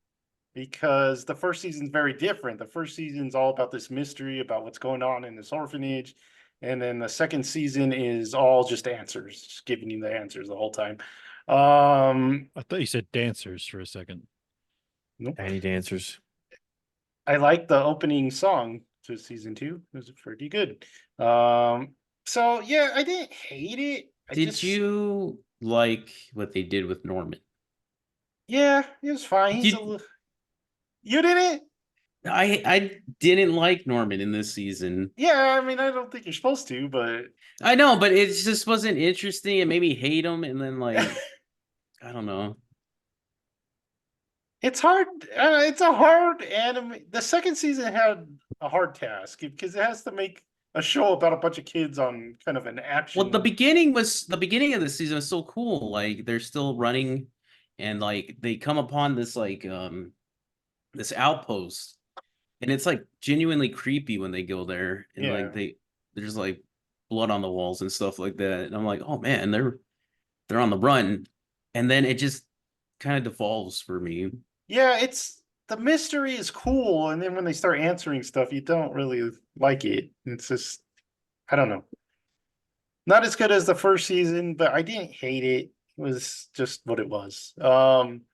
because the first season's very different. The first season's all about this mystery about what's going on in this orphanage. And then the second season is all just answers, just giving you the answers the whole time. I thought you said dancers for a second. Nope. Tiny dancers. I like the opening song to season 2. It was pretty good. So yeah, I didn't hate it. Did you like what they did with Norman? Yeah, it was fine. You didn't? I didn't like Norman in this season. Yeah, I mean, I don't think you're supposed to, but I know, but it just wasn't interesting. It made me hate him, and then like I don't know. it's hard. It's a hard anime. The second season had a hard task because it has to make a show about a bunch of kids on kind of an action. Well, the beginning of the season was so cool. Like they're still running, and like they come upon this like this outpost, and it's like genuinely creepy when they go there, and Yeah. like there's like blood on the walls and stuff like that. And I'm like, oh man, they're on the run, and then it just kind of devolves for me. Yeah, it's the mystery is cool, and then when they start answering stuff, you don't really like it. It's just I don't know. Not as good as the first season, but I didn't hate it. It was just what it was.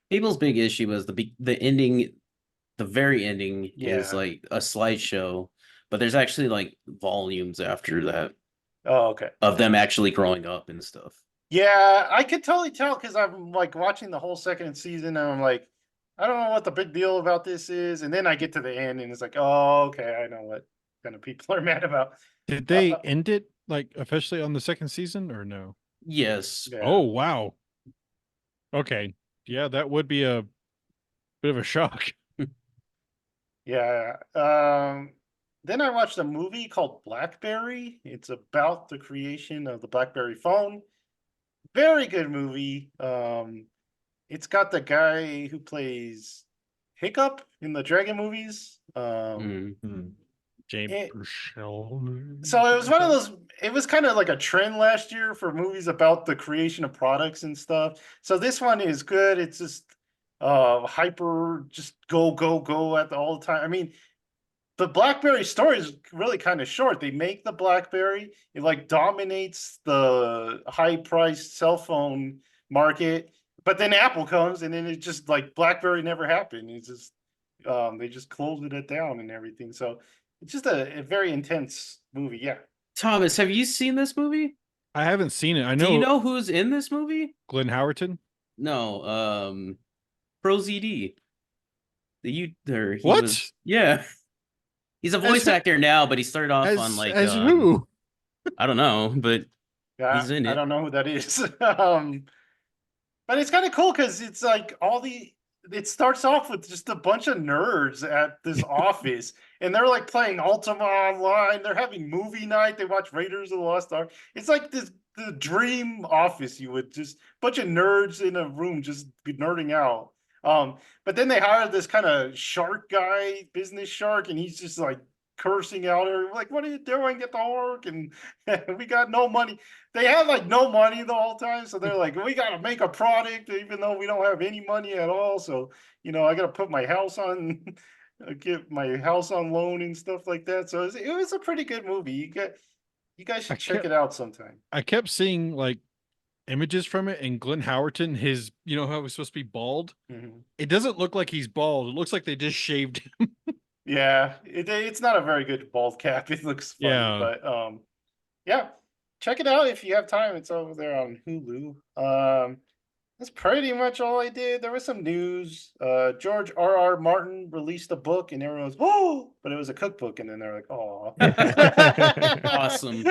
People's big issue was the ending. The very ending is Yeah. like a slideshow, but there's actually like volumes after that Oh, okay. of them actually growing up and stuff. Yeah, I could totally tell because I'm like watching the whole second season, and I'm like, I don't know what the big deal about this is, and then I get to the end, and it's like, oh, okay, I know what kind of people are mad about. Did they end it like officially on the second season or no? Yes. Yeah. Oh wow. Okay. Yeah, that would be a bit of a shock. Yeah. Then I watched a movie called Blackberry. It's about the creation of the BlackBerry phone. Very good movie. It's got the guy who plays Hiccup in the Dragon movies. James it- Purcell. So it was one of those. It was kind of like a trend last year for movies about the creation of products and stuff. So this one is good. It's just hyper, just go at the all the time. I mean, the BlackBerry story is really kind of short. They make the BlackBerry, it like dominates the high priced cell phone market, but then Apple comes and then it just like BlackBerry never happened. It's just they just closed it down and everything. So it's just a very intense movie. Yeah. Thomas, have you seen this movie? I haven't seen it. I Do know, you know who's in this movie? Glenn Howerton. No, Pro ZD. He What? was, yeah. He's a As voice who- actor now, but he started off on like as who? I don't know, but Yeah, he's in I it. don't know who that is. But it's kind of cool because it's like it starts off with just a bunch of nerds at this office, and they're like playing Ultima Online. They're having movie night. They watch Raiders of the Lost Ark. It's like the dream office. You would just bunch of nerds in a room just nerding out. But then they hired this kind of shark guy, business shark, and he's just like cursing out her like, "What are you doing? Get to work!" And we got no money. They had like no money the whole time, so they're like, we got to make a product even though we don't have any money at all. So I got to put my house on, get my house on loan and stuff like that. So it was a pretty good movie. You guys should check it out sometime. I kept seeing like images from it, and Glenn Howerton, his, how he's supposed to be bald. Mhm. It doesn't look like he's bald. It looks like they just shaved him. Yeah, it's not a very good bald cap. It looks funny, Yeah. but yeah, check it out if you have time. It's over there on Hulu. That's pretty much all I did. There was some news. George R.R. Martin released a book, and everyone was, oh, but it was a cookbook, and then they're like, oh, Awesome.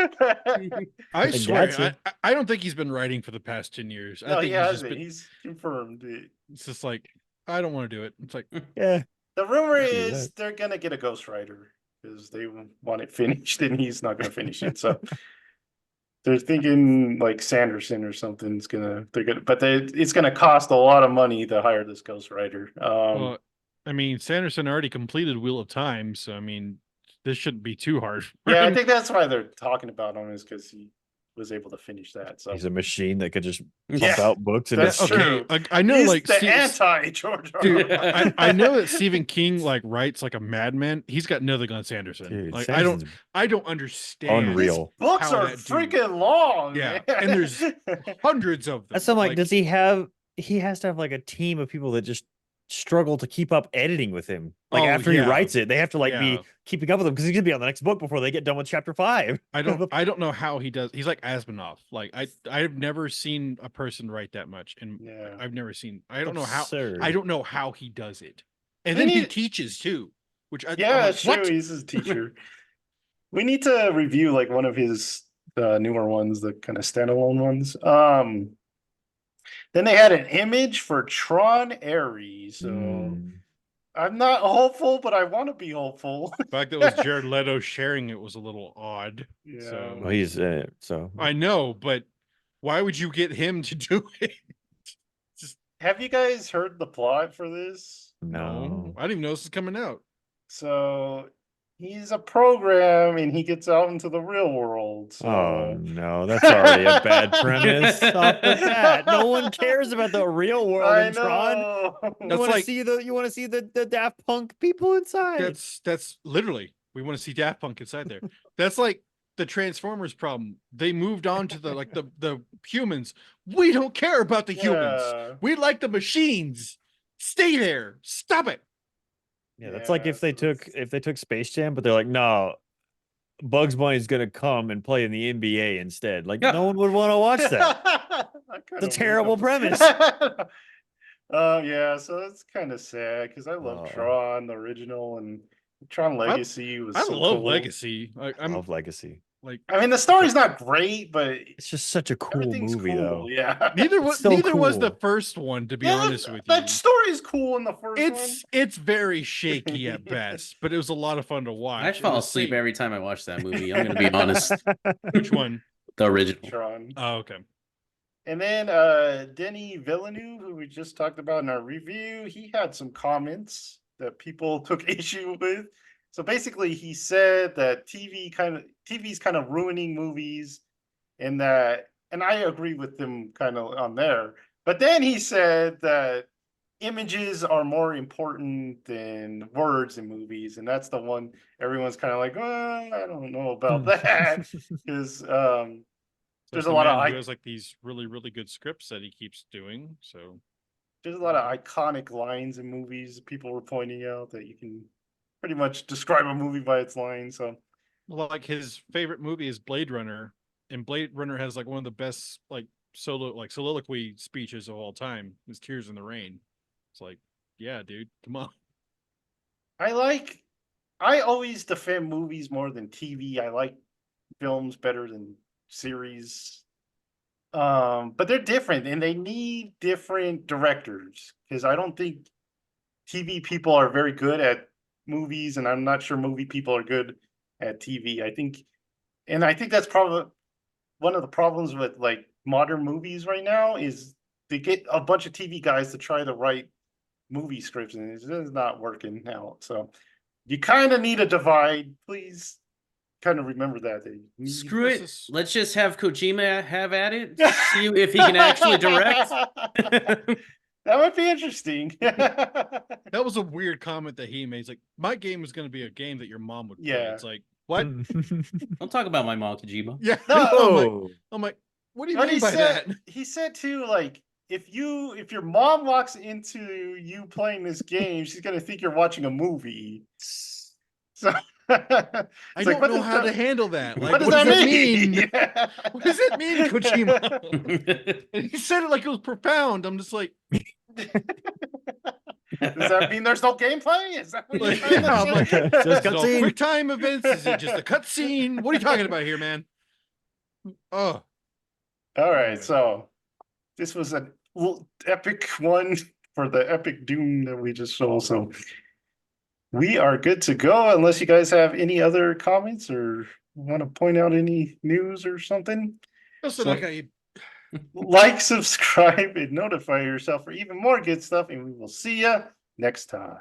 I swear, gotcha. I don't think he's been writing for the past 10 years. I No, think he he's just hasn't. been, He's confirmed it. it's just like, I don't want to do it. It's like, Yeah. The rumor I can do is that. they're gonna get a ghostwriter because they want it finished, and he's not gonna finish it. So they're thinking like Sanderson or something's it's gonna cost a lot of money to hire this ghostwriter. well, I mean, Sanderson already completed Wheel of Time, so I mean, this shouldn't be too hard. for Yeah, I him. think that's why they're talking about him is because he was able to finish that. So He's a machine that could just pump Yeah, out books and that's it's true. I know, he's like the Steve- anti-George R. Dude, R. Martin. I know that Stephen King like writes like a madman. He's got nothing on Sanderson. Dude, Like Sanderson's I don't understand. unreal. Books how are that dude- freaking long. Yeah, man. and there's hundreds of them. That's I'm like, does he has to have like a team of people that just struggle to keep up editing with him. Like Oh, after he yeah. writes it, they have to like Yeah. be keeping up with him because he's gonna be on the next book before they get done with chapter 5. I don't know how he does. He's like Asmanoff. Like I've never seen a person write that much, and Yeah. I've never seen. I don't know how. Absurd. I don't know how he does it. And We then he need- teaches too, which I'm Yeah, like, that's true. what? He's his teacher. We need to review like one of his newer ones, the kind of standalone ones. Then they had an image for Tron Ares. So Mm. I'm not hopeful, but I want to be hopeful. The fact that it was Jared Leto sharing it was a little odd. Yeah. So Well, he's in it, so I know, but why would you get him to do it? Just Have you guys heard the plot for this? no. I didn't even know this was coming out. So he's a program and he gets out into the real world. So Oh no, that's already a bad premise off the bat. No one cares about the real world I in Tron. know. You That's want to like- see the Daft Punk people inside. That's literally we want to see Daft Punk inside there. That's like the Transformers problem. They moved on to the humans. We don't care about the humans. Yeah. We like the machines. Stay there. Stop it. Yeah, that's like Yeah, if they so took Space Jam, but they're like, no, Bugs Bunny's gonna come and play in the NBA instead. Like, Yeah. no one would want to watch that. I It's a kinda terrible want premise. that. Yeah, so it's kind of sad because I love Oh. Tron, the original, and Tron Legacy was I so love cool. Legacy. I I'm love Legacy. like I mean, the story's not great, but It's just such a cool everything's movie, cool. though. Yeah. neither It's was so neither was the cool. first one, to be Yeah, honest with you. that story's cool in the first one. It's very shaky at best, but it was a lot of fun to watch. I fall And the asleep same- every time I watch that movie. I'm gonna be honest. Which one? The original. Tron. Oh, okay. And then Denny Villeneuve, who we just talked about in our review, he had some comments that people took issue with. So basically, he said that TV's kind of ruining movies, and I agree with him kind of on there. But then he said that images are more important than words in movies, and that's the one everyone's kind of like, I don't know about that, because So There's it's a lot of man I- who has like these really, really good scripts that he keeps doing. So there's a lot of iconic lines in movies people were pointing out that you can pretty much describe a movie by its line. So like his favorite movie is Blade Runner, and Blade Runner has like one of the best like soliloquy speeches of all time. Is Tears in the Rain. It's like, yeah, dude, come on. I always defend movies more than TV. I like films better than series. But they're different and they need different directors, because I don't think TV people are very good at movies, and I'm not sure movie people are good at TV. I think that's probably one of the problems with like modern movies right now is they get a bunch of TV guys to try to write movie scripts, and it's just not working out. So you kind of need a divide. Please kind of remember that. Screw it. This is- Let's just have Kojima have at it. See if he can actually direct. That would be interesting. That was a weird comment that he made. He's like, my game was going to be a game that your mom would play. Yeah. It's like, what? Don't talk about my mom, Kojima. Yeah. No. I'm like, what do you But mean he by said that? he said too, like if your mom walks into you playing this game, she's gonna think you're watching a movie. So I it's don't what know does how to that- handle that. Like, what does that mean? What does it mean, Kojima? And he said it like it was profound. I'm just like, Does that mean there's no gameplay? Is that what you're Like, trying yeah, I'm to like, say? Just is it all cutscene. quick time events? Is it just a cutscene? What are you talking about here, man? Oh, All right, so this was an epic one for the epic Dune that we just saw. So we are good to go, unless you guys have any other comments or want to point out any news or something. listen, So- like I Like, subscribe, and notify yourself for even more good stuff, and we will see you next time.